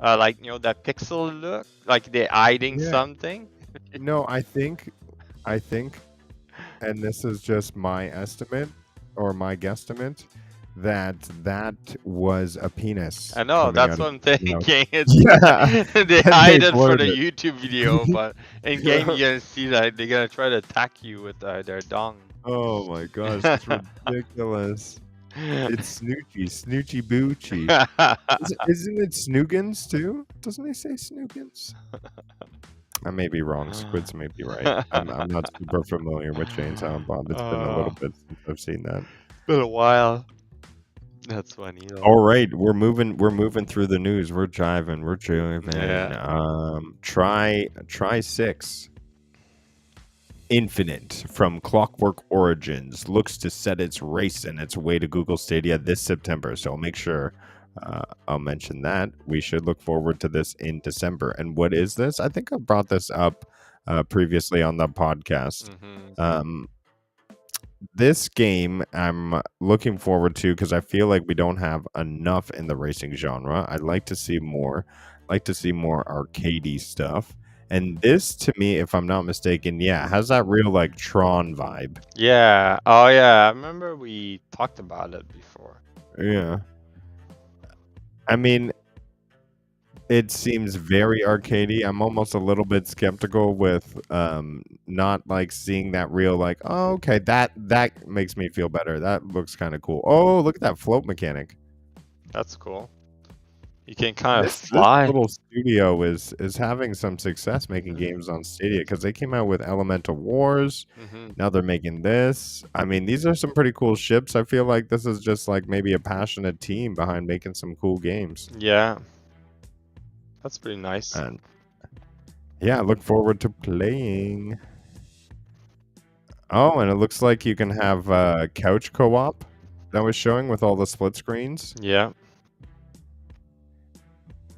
Like, you know, that pixel look? Like they're hiding something? No, I think, and this is just my estimate or my guesstimate, that was a penis. I know, that's what I'm thinking. They They hide it for the YouTube video, but in game you're gonna see that they're gonna try to attack you with their dong. Oh my gosh, it's ridiculous. It's Snoochie Boochie. Isn't it Snoogans too? Doesn't he say Snoogans? I may be wrong. Squids may be right. I'm not super familiar with Jay and Silent Bob. It's been a little bit since I've seen that. It's been a while. That's funny. Though. All right, we're moving through the news. We're jiving. Yeah. Try 6. Infinite from Clockwork Origins looks to set its race and its way to Google Stadia this September. So I'll make sure I'll mention that. We should look forward to this in December. And what is this? I think I brought this up previously on the podcast. Mm-hmm. This game I'm looking forward to because I feel like we don't have enough in the racing genre. I'd like to see more, arcadey stuff. And this, to me, if I'm not mistaken, yeah, has that real like Tron vibe. Yeah. Oh, yeah. I remember we talked about it before. Yeah. I mean, it seems very arcadey. I'm almost a little bit skeptical with not like seeing that real like, oh, okay, that makes me feel better. That looks kind of cool. Oh, look at that float mechanic. That's cool. You can kind of This fly. little studio is having some success making games on Stadia because they came out with Elemental Wars. Mm-hmm. Now they're making this. I mean, these are some pretty cool ships. I feel like this is just like maybe a passionate team behind making some cool games. Yeah. That's pretty nice. And yeah, I look forward to playing. Oh, and it looks like you can have couch co-op that was showing with all the split screens. Yeah.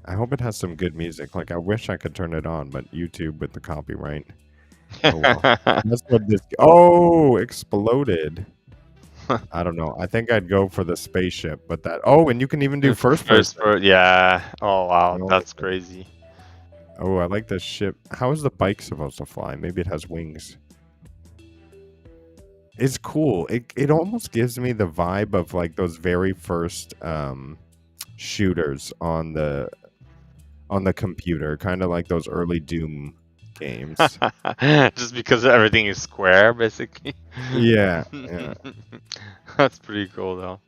I hope it has some good music. Like, I wish I could turn it on, but YouTube with the copyright. Oh, well. That's what this... Oh, exploded. I don't know. I think I'd go for the spaceship, but that... Oh, and you can even do first person. Yeah. Oh, wow. Oh, That's crazy. Oh, I like this ship. How is the bike supposed to fly? Maybe it has wings. It's cool. It almost gives me the vibe of like those very first shooters on the computer, kind of like those early Doom games. Just because everything is square, basically. Yeah, yeah. That's pretty cool, though.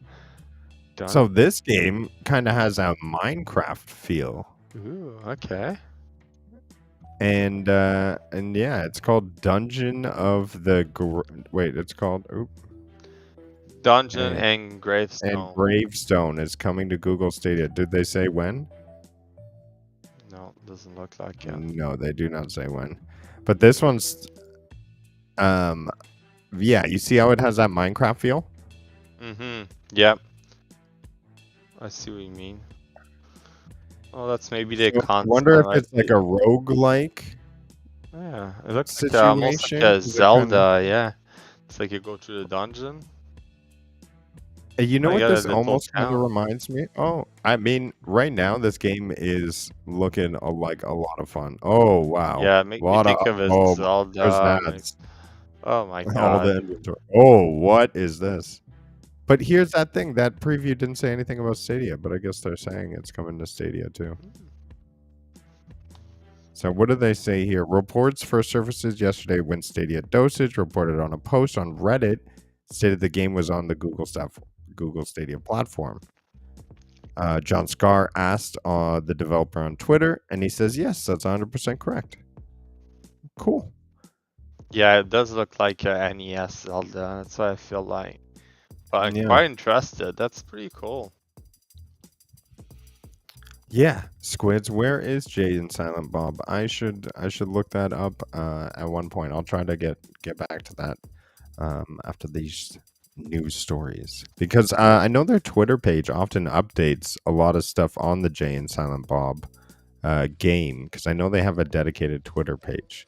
Done. So this game kind of has a Minecraft feel. Ooh, okay. And yeah, it's called Dungeon of the it's called Dungeon and Gravestone. And Gravestone is coming to Google Stadia. Did they say when? No, doesn't look like it. No, they do not say when. But this one's yeah, you see how it has that Minecraft feel? Mm-hmm. Yep. I see what you mean. Oh, that's maybe the concept. I wonder if it's like a roguelike. Yeah, it looks like almost like a Zelda, yeah. It's like you go through the dungeon. You know what this almost kind of reminds me? Oh, I mean, right now this game is looking like a lot of fun. Oh, wow. Yeah, make me think of a Zelda. Oh my god. All the inventory. Oh, what is this? But here's that thing. That preview didn't say anything about Stadia, but I guess they're saying it's coming to Stadia too. So what do they say here? Reports for services yesterday when Stadia Dosage reported on a post on Reddit stated the game was on the Google Stadia platform. John Scar asked the developer on Twitter, and he says, yes, that's 100% correct. Cool. Yeah, it does look like a NES Zelda. That's what I feel like. But I'm quite interested. That's pretty cool. Yeah, Squids. Where is Jay and Silent Bob? I should look that up at one point. I'll try to get back to that after these news stories, because I know their Twitter page often updates a lot of stuff on the Jay and Silent Bob game, because I know they have a dedicated Twitter page.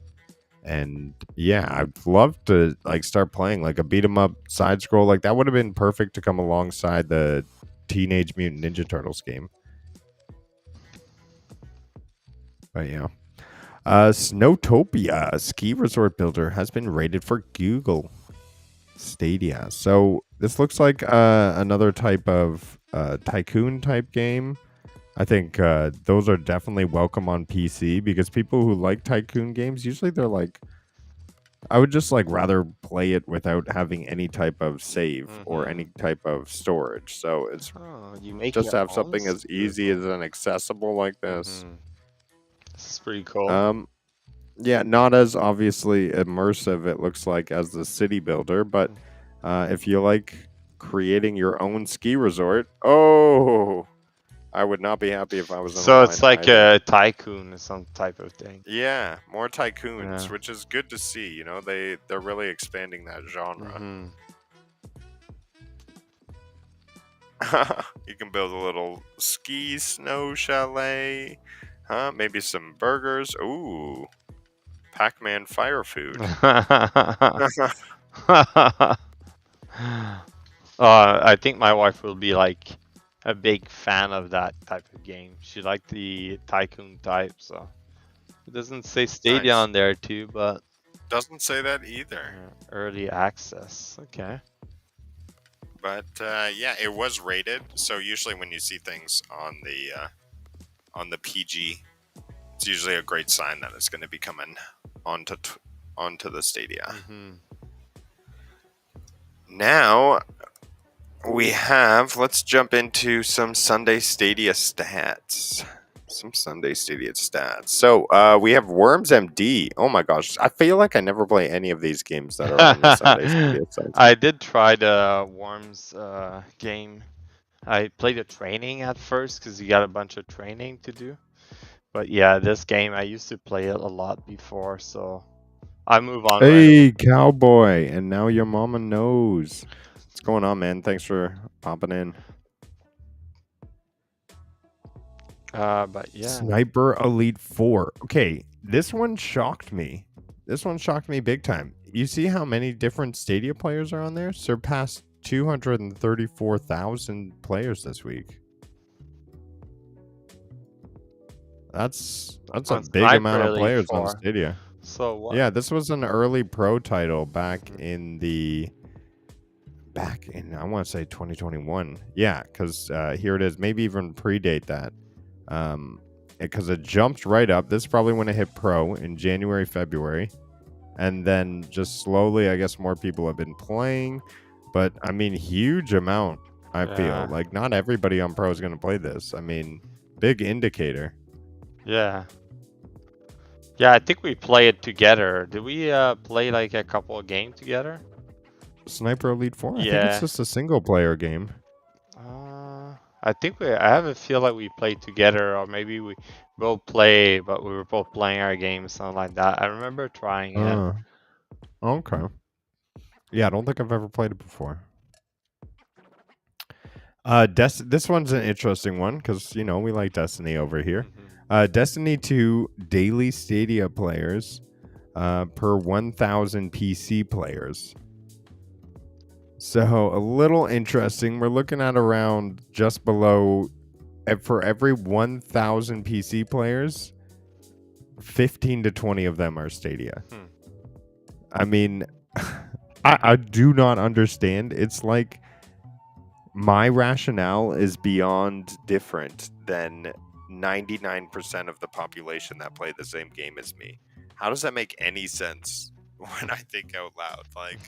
And yeah, I'd love to like start playing like a beat 'em up side scroll. Like that would have been perfect to come alongside the Teenage Mutant Ninja Turtles game. But yeah. Snowtopia, a ski resort builder, has been rated for Google Stadia. So this looks like another type of tycoon type game. I think those are definitely welcome on PC, because people who like tycoon games, usually they're like, I would just like rather play it without having any type of save or any type of storage. So it's just have something as easy as and accessible like this. This is pretty cool. Yeah, not as obviously immersive, it looks like, as the city builder, but if you like creating your own ski resort, I would not be happy if I was. So it's like a tycoon or some type of thing. Yeah, more tycoons, which is good to see. You know, they're really expanding that genre. You can build a little ski snow chalet, maybe some burgers. Ooh, Pac-Man fire food. I think my wife will be like a big fan of that type of game. She liked the tycoon type, so it doesn't say Stadia Nice. on there too, but Doesn't say that either. early access. Okay. But yeah, it was rated. So usually when you see things on the PG, it's usually a great sign that it's going to be coming onto the Stadia. Mm-hmm. Now let's jump into some Sunday Stadia stats. So we have Worms MD. Oh my gosh, I feel like I never play any of these games that are on the Sunday Stadia stats. I did try the Worms game. I played a training at first because you got a bunch of training to do. But yeah, this game I used to play it a lot before, so I move on. Hey, cowboy, and now your mama knows. What's going on, man? Thanks for popping in. But yeah. Sniper Elite 4. Okay, this one shocked me. This one shocked me big time. You see how many different Stadia players are on there? Surpassed 234,000 players this week. That's a big amount of players on Stadia. So what? Yeah, this was an early pro title back in I want to say 2021. Yeah, because here it is. Maybe even predate that. Because it jumped right up. This is probably when it hit pro in January, February. And then just slowly, I guess more people have been playing. But, I mean, huge amount, I feel. Like, not everybody on pro is going to play this. I mean, big indicator. Yeah. Yeah, I think we play it together. Did we play like a couple of games together? Sniper Elite 4? I Yeah. think it's just a single player game. I think I have a feel like we played together, or maybe we both play, but we were both playing our games, something like that. I remember trying it. Okay. Yeah, I don't think I've ever played it before. This one's an interesting one because, you know, we like Destiny over here. Mm-hmm. Destiny 2 daily Stadia players per 1,000 PC players. So a little interesting. We're looking at around just below, for every 1,000 PC players, 15 to 20 of them are Stadia. I mean, I do not understand. It's like my rationale is beyond different than 99% of the population that play the same game as me. How does that make any sense when I think out loud? Like,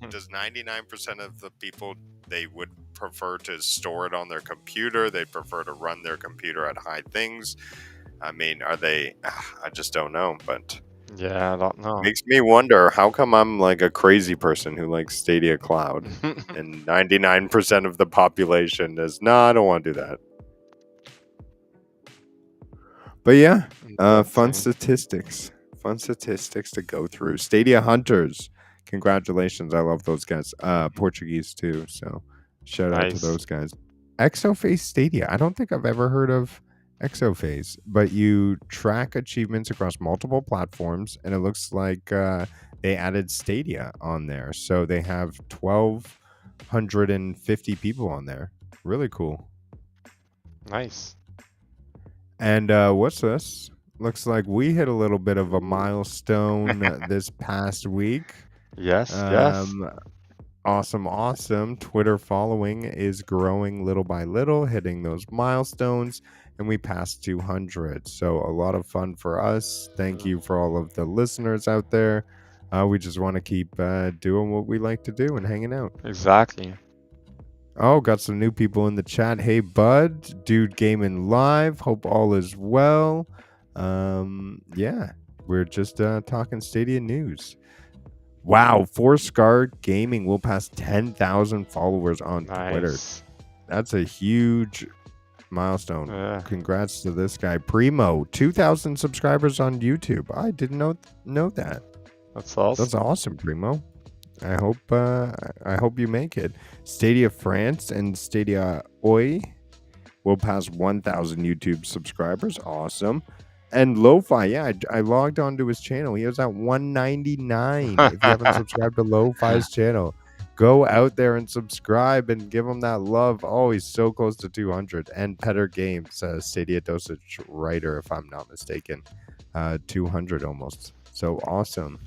does 99% of the people, they would prefer to store it on their computer? They'd prefer to run their computer at high things? I mean, are they? I just don't know, but yeah, I don't know. Makes me wonder, how come I'm like a crazy person who likes Stadia Cloud and 99% of the population is, no, I don't want to do that. But yeah, fun statistics. Fun statistics to go through. Stadia Hunters. Congratulations. I love those guys. Portuguese too. So shout out to those guys. Exophase Stadia. I don't think I've ever heard of Exophase, but you track achievements across multiple platforms, and it looks like they added Stadia on there. So they have 1,250 people on there. Really cool. Nice. And what's this? Looks like we hit a little bit of a milestone this past week. Yes, yes. Awesome. Twitter following is growing little by little, hitting those milestones, and we passed 200. So a lot of fun for us. Thank you for all of the listeners out there. We just want to keep doing what we like to do and hanging out. Exactly. Oh, got some new people in the chat. Hey, Bud, Dude Gaming Live. Hope all is well. Yeah, we're just talking Stadia news. Wow, Fourscar Gaming will pass 10,000 followers on Twitter. That's a huge milestone. Yeah. Congrats to this guy. Primo, 2,000 subscribers on YouTube. I didn't know that. That's awesome. That's awesome, Primo. I hope you make it. Stadia France and Stadia Oi will pass 1,000 YouTube subscribers. Awesome. And Lo-Fi, yeah, I logged onto his channel. He was at 199. If you haven't subscribed to Lo-Fi's channel, go out there and subscribe and give him that love. Oh, he's so close to 200. And Petter Games, Stadia Dosage Writer, if I'm not mistaken, 200 almost. So awesome.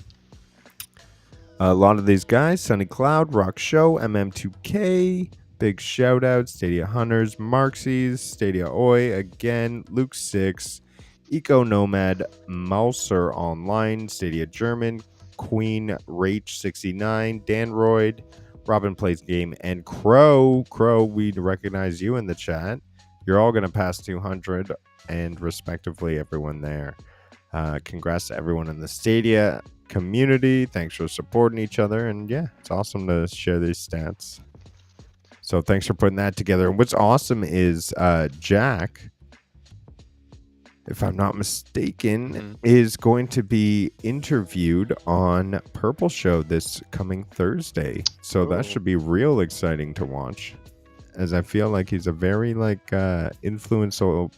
A lot of these guys: Sunny Cloud, Rock Show, MM2K, big shout out, Stadia Hunters, Marxies, Stadia Oi, again, Luke 6, Eco Nomad, Mouser Online, Stadia German, Queen Rach 69, Danroyd, Robin Plays Game, and Crow. Crow, we recognize you in the chat. You're all going to pass 200, and respectively, everyone there. Congrats to everyone in the Stadia community. Thanks for supporting each other. And yeah, it's awesome to share these stats. So thanks for putting that together. And what's awesome is Jack, if I'm not mistaken, is going to be interviewed on Purple Show this coming Thursday. So that should be real exciting to watch, as I feel like he's a very influential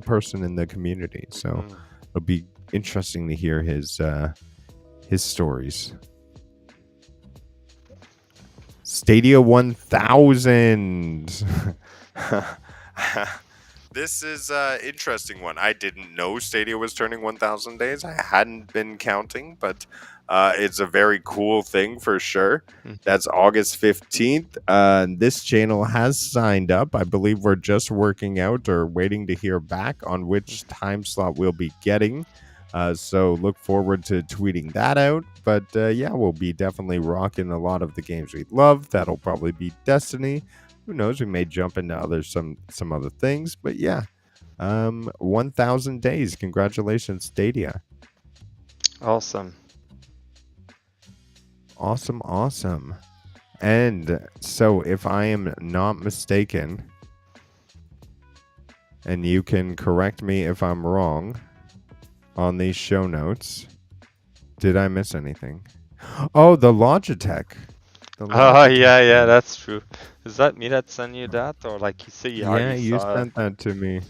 person in the community. So it'll be interesting to hear his stories. Stadia 1000. This is an interesting one. I didn't know Stadia was turning 1,000 days. I hadn't been counting, but it's a very cool thing for sure. That's August 15th. This channel has signed up. I believe we're just working out or waiting to hear back on which time slot we'll be getting. So look forward to tweeting that out. But yeah, we'll be definitely rocking a lot of the games we love. That'll probably be Destiny. Who knows? We may jump into some other things. But yeah, 1,000 days. Congratulations, Stadia. Awesome. Awesome. And so if I am not mistaken, and you can correct me if I'm wrong on these show notes, did I miss anything? Oh, the Logitech. Oh, yeah, that's true. Is that me that sent you that? Or like you say you already you saw sent that to me.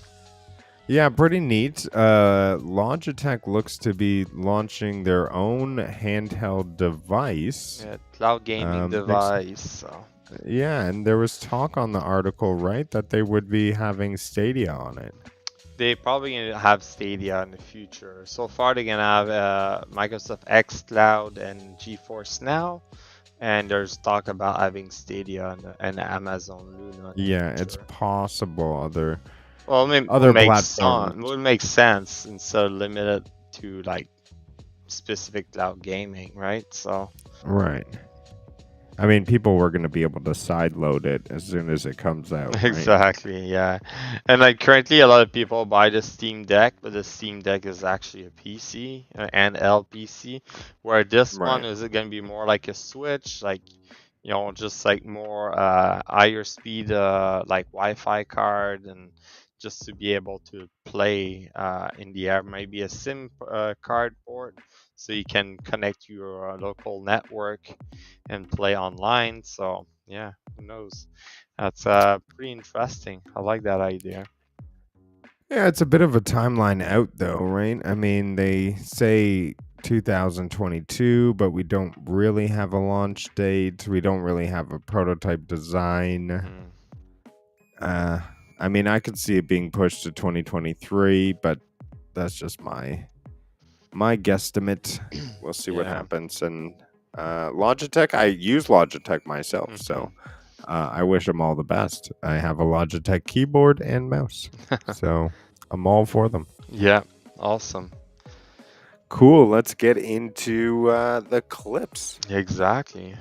Yeah, pretty neat. Logitech looks to be launching their own handheld device. Yeah, cloud gaming device. So. Yeah, and there was talk on the article, right, that they would be having Stadia on it. They probably gonna have Stadia in the future. So far, they're gonna have Microsoft xCloud and GeForce Now, and there's talk about having Stadia and Amazon Luna. Yeah, it's possible other. Well, I mean, other platforms would make sense instead of limited to like specific cloud gaming, right? So. Right. I mean, people were going to be able to sideload it as soon as it comes out. Right? Exactly, yeah. And like currently, a lot of people buy the Steam Deck, but the Steam Deck is actually a PC, an LPC, where this one is going to be more like a Switch, like, you know, just like more higher speed, like Wi-Fi card, and just to be able to play in the air. Maybe a SIM card port, so you can connect your local network and play online. So yeah, who knows? That's pretty interesting. I like that idea. Yeah, it's a bit of a timeline out though, right? I mean, they say 2022, but we don't really have a launch date. We don't really have a prototype design. I mean, I could see it being pushed to 2023, but that's just my guesstimate. We'll see what happens. And Logitech, I use Logitech myself, so I wish them all the best. I have a Logitech keyboard and mouse, so I'm all for them. Yeah, awesome. Cool. Let's get into the clips. Exactly.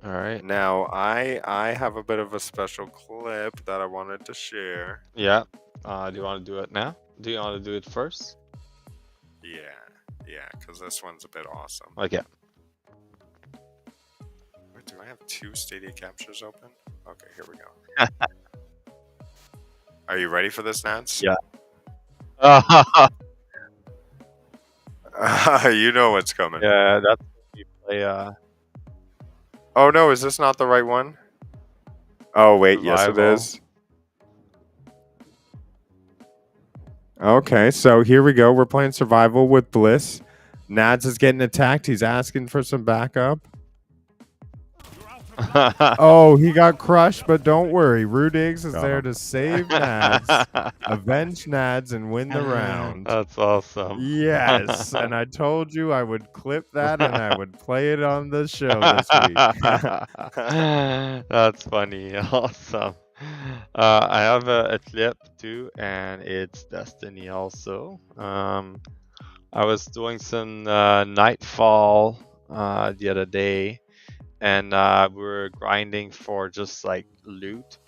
All right. Now, I have a bit of a special clip that I wanted to share. Yeah. Do you want to do it now? Do you want to do it first? Yeah, because this one's a bit awesome. Okay. Wait, do I have two Stadia captures open? Okay, here we go. Are you ready for this, Nads? Yeah. You know what's coming. Yeah, that's when you play. Oh no, is this not the right one? Oh wait, yes it is. Okay, so here we go. We're playing survival with Bliss. Nads is getting attacked. He's asking for some backup. Oh, he got crushed, but don't worry. Rudiggz is there to save Nads, avenge Nads, and win the round. That's awesome. Yes, and I told you I would clip that and I would play it on the show this week. That's funny. Awesome. I have a clip too, and it's Destiny also. I was doing some Nightfall the other day, and we were grinding for just like loot.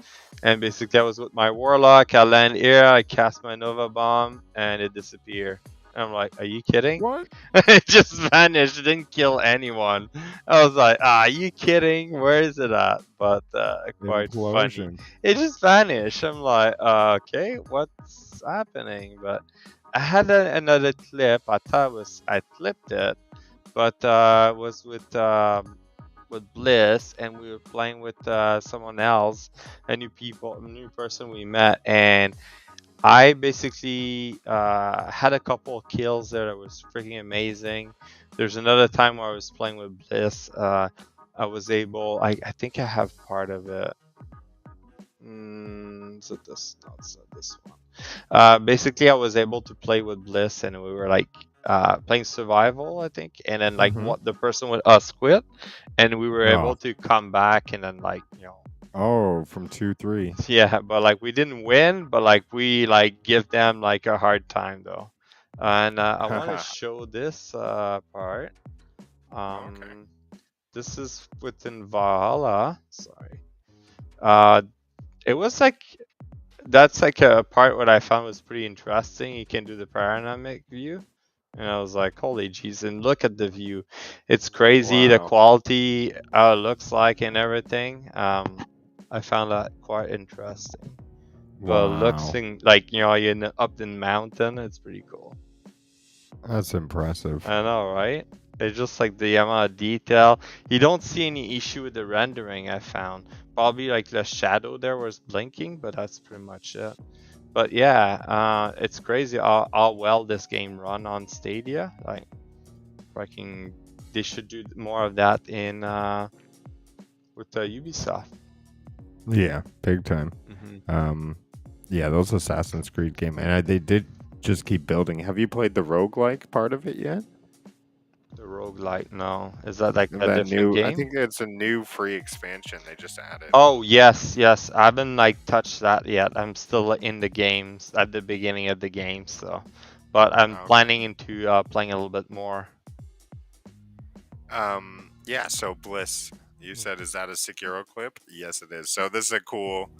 And basically, I was with my Warlock. I land here, I cast my Nova Bomb, and it disappeared. And I'm like, are you kidding? What? It just vanished. It didn't kill anyone. I was like, are you kidding? Where is it at? But quite funny. Implosion. It just vanished. I'm like, okay, what's happening? But I had another clip. I thought I clipped it, but it was with Bliss, and we were playing with someone else, a new person we met, and I basically had a couple of kills there that was freaking amazing. There's another time where I was playing with Bliss. I was able. I think I have part of it. Is it this? No, it's not this one. Basically, I was able to play with Bliss, and we were like playing survival, I think, and then like what the person with us quit, and we were able to come back, and then like Oh, from 2-3. yeah, but like we didn't win, but like we like give them like a hard time though. And I want to show this part. This is within Valhalla. Sorry. It was like that's like a part what I found was pretty interesting. You can do the panoramic view. And I was like, holy jeez, and look at the view. It's crazy, the quality, how it looks like and everything. I found that quite interesting. But looks like, you're up in the mountain, it's pretty cool. That's impressive. I know, right? It's just like the amount of detail. You don't see any issue with the rendering, I found. Probably like the shadow there was blinking, but that's pretty much it. But yeah, it's crazy how well this game run on Stadia. Like, they should do more of that in with Ubisoft. Yeah, big time. Yeah, those Assassin's Creed game, and they did just keep building. Have you played the roguelike part of it yet? The roguelike, no. Is that like a different new game? I think it's a new free expansion they just added. Oh yes. I haven't like touched that yet. I'm still in the games at the beginning of the game, so. But I'm planning into playing a little bit more. Yeah. So Bliss, you said, is that a Sekiro clip? Yes, it is. So this is a cool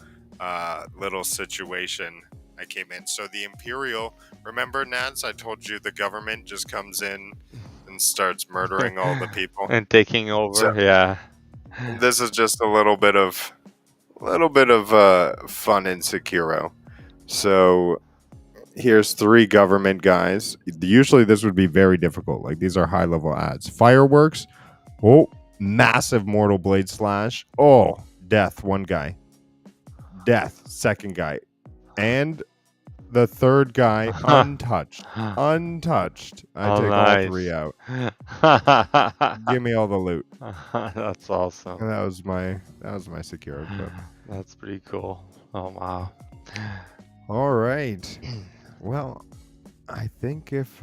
little situation. I came in. So the Imperial. Remember, Nads? I told you the government just comes in and starts murdering all the people and taking over. Yeah. This is just a little bit of fun in Sekiro. So here's 3 government guys. Usually this would be very difficult. Like, these are high level ads. Fireworks. Oh, massive mortal blade slash. Oh, death. 1 guy. Death. 2nd guy. And the 3rd guy untouched. Untouched. I take all 3 out. Give me all the loot. That's awesome. And that was my Sekiro clip. That's pretty cool. Oh wow. All right. Well, I think if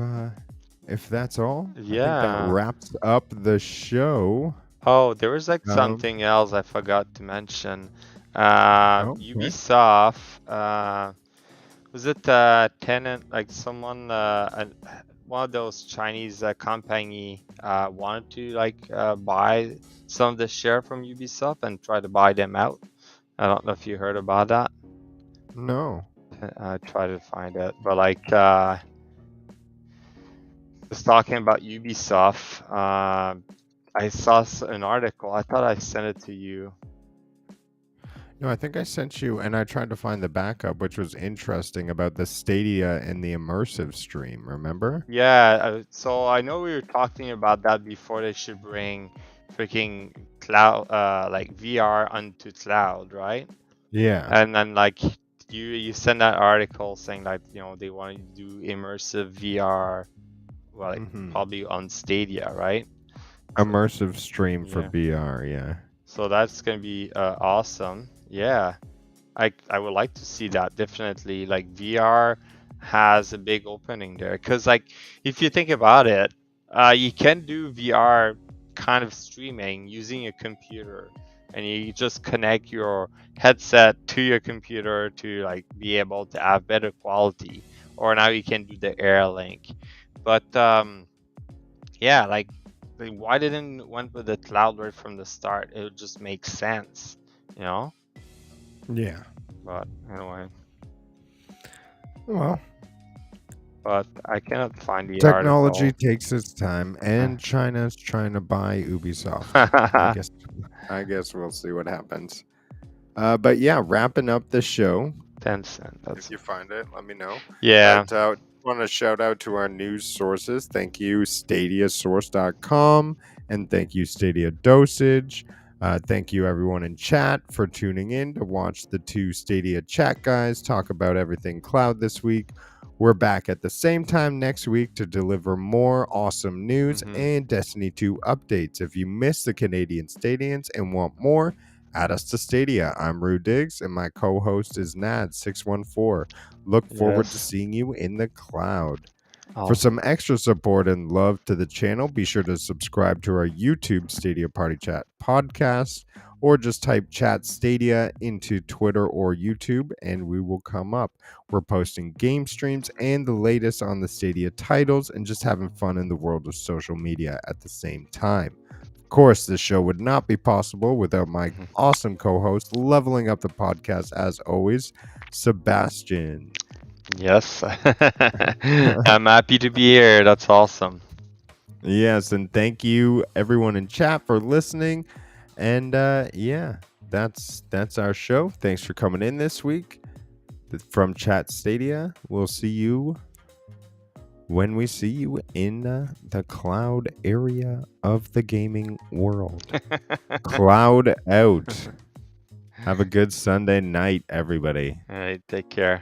that's all, I think that wraps up the show. Oh, there was like something else I forgot to mention. Ubisoft. Was it tenant, like someone, one of those Chinese company wanted to like buy some of the share from Ubisoft and try to buy them out? I don't know if you heard about that. No. I try to find it, but like just talking about Ubisoft, I saw an article. I thought I sent it to you. No, I think I sent you, and I tried to find the backup, which was interesting about the Stadia and the immersive stream. Remember? Yeah. So I know we were talking about that before. They should bring freaking cloud, like VR onto cloud, right? Yeah. And then like you sent that article saying that they want to do immersive VR, well, like, probably on Stadia, right? Immersive stream for Yeah. VR, yeah. So that's gonna be awesome. Yeah, I would like to see that definitely. Like VR has a big opening there, because like if you think about it, you can do VR kind of streaming using a computer, and you just connect your headset to your computer to like be able to have better quality. Or now you can do the Air Link, but yeah, like why didn't went with the cloud right from the start? It would just make sense, you know. Yeah. But anyway, Well, but I cannot find the technology article. takes its time, and China's trying to buy Ubisoft. I guess we'll see what happens. But yeah, wrapping up the show. Tencent. That's If you find it, let me know. yeah. But want to shout out to our news sources. Thank you, StadiaSource.com, and thank you, Stadia Dosage. Thank you, everyone in chat, for tuning in to watch the two Stadia chat guys talk about everything cloud this week. We're back at the same time next week to deliver more awesome news and Destiny 2 updates. If you missed the Canadian Stadians and want more, add us to Stadia. I'm Rudiggz, and my co-host is Nads614. Look forward to seeing you in the cloud. Awesome. For some extra support and love to the channel, be sure to subscribe to our YouTube Stadia Party Chat podcast, or just type Chat Stadia into Twitter or YouTube, and we will come up. We're posting game streams and the latest on the Stadia titles, and just having fun in the world of social media at the same time. Of course, this show would not be possible without my awesome co-host, leveling up the podcast as always, Sebastian. Yes. I'm happy to be here. That's awesome. Yes, and thank you everyone in chat for listening. And yeah, that's our show. Thanks for coming in this week from Chat Stadia. We'll see you when we see you in the cloud area of the gaming world. Cloud out. Have a good Sunday night, everybody. All right, take care.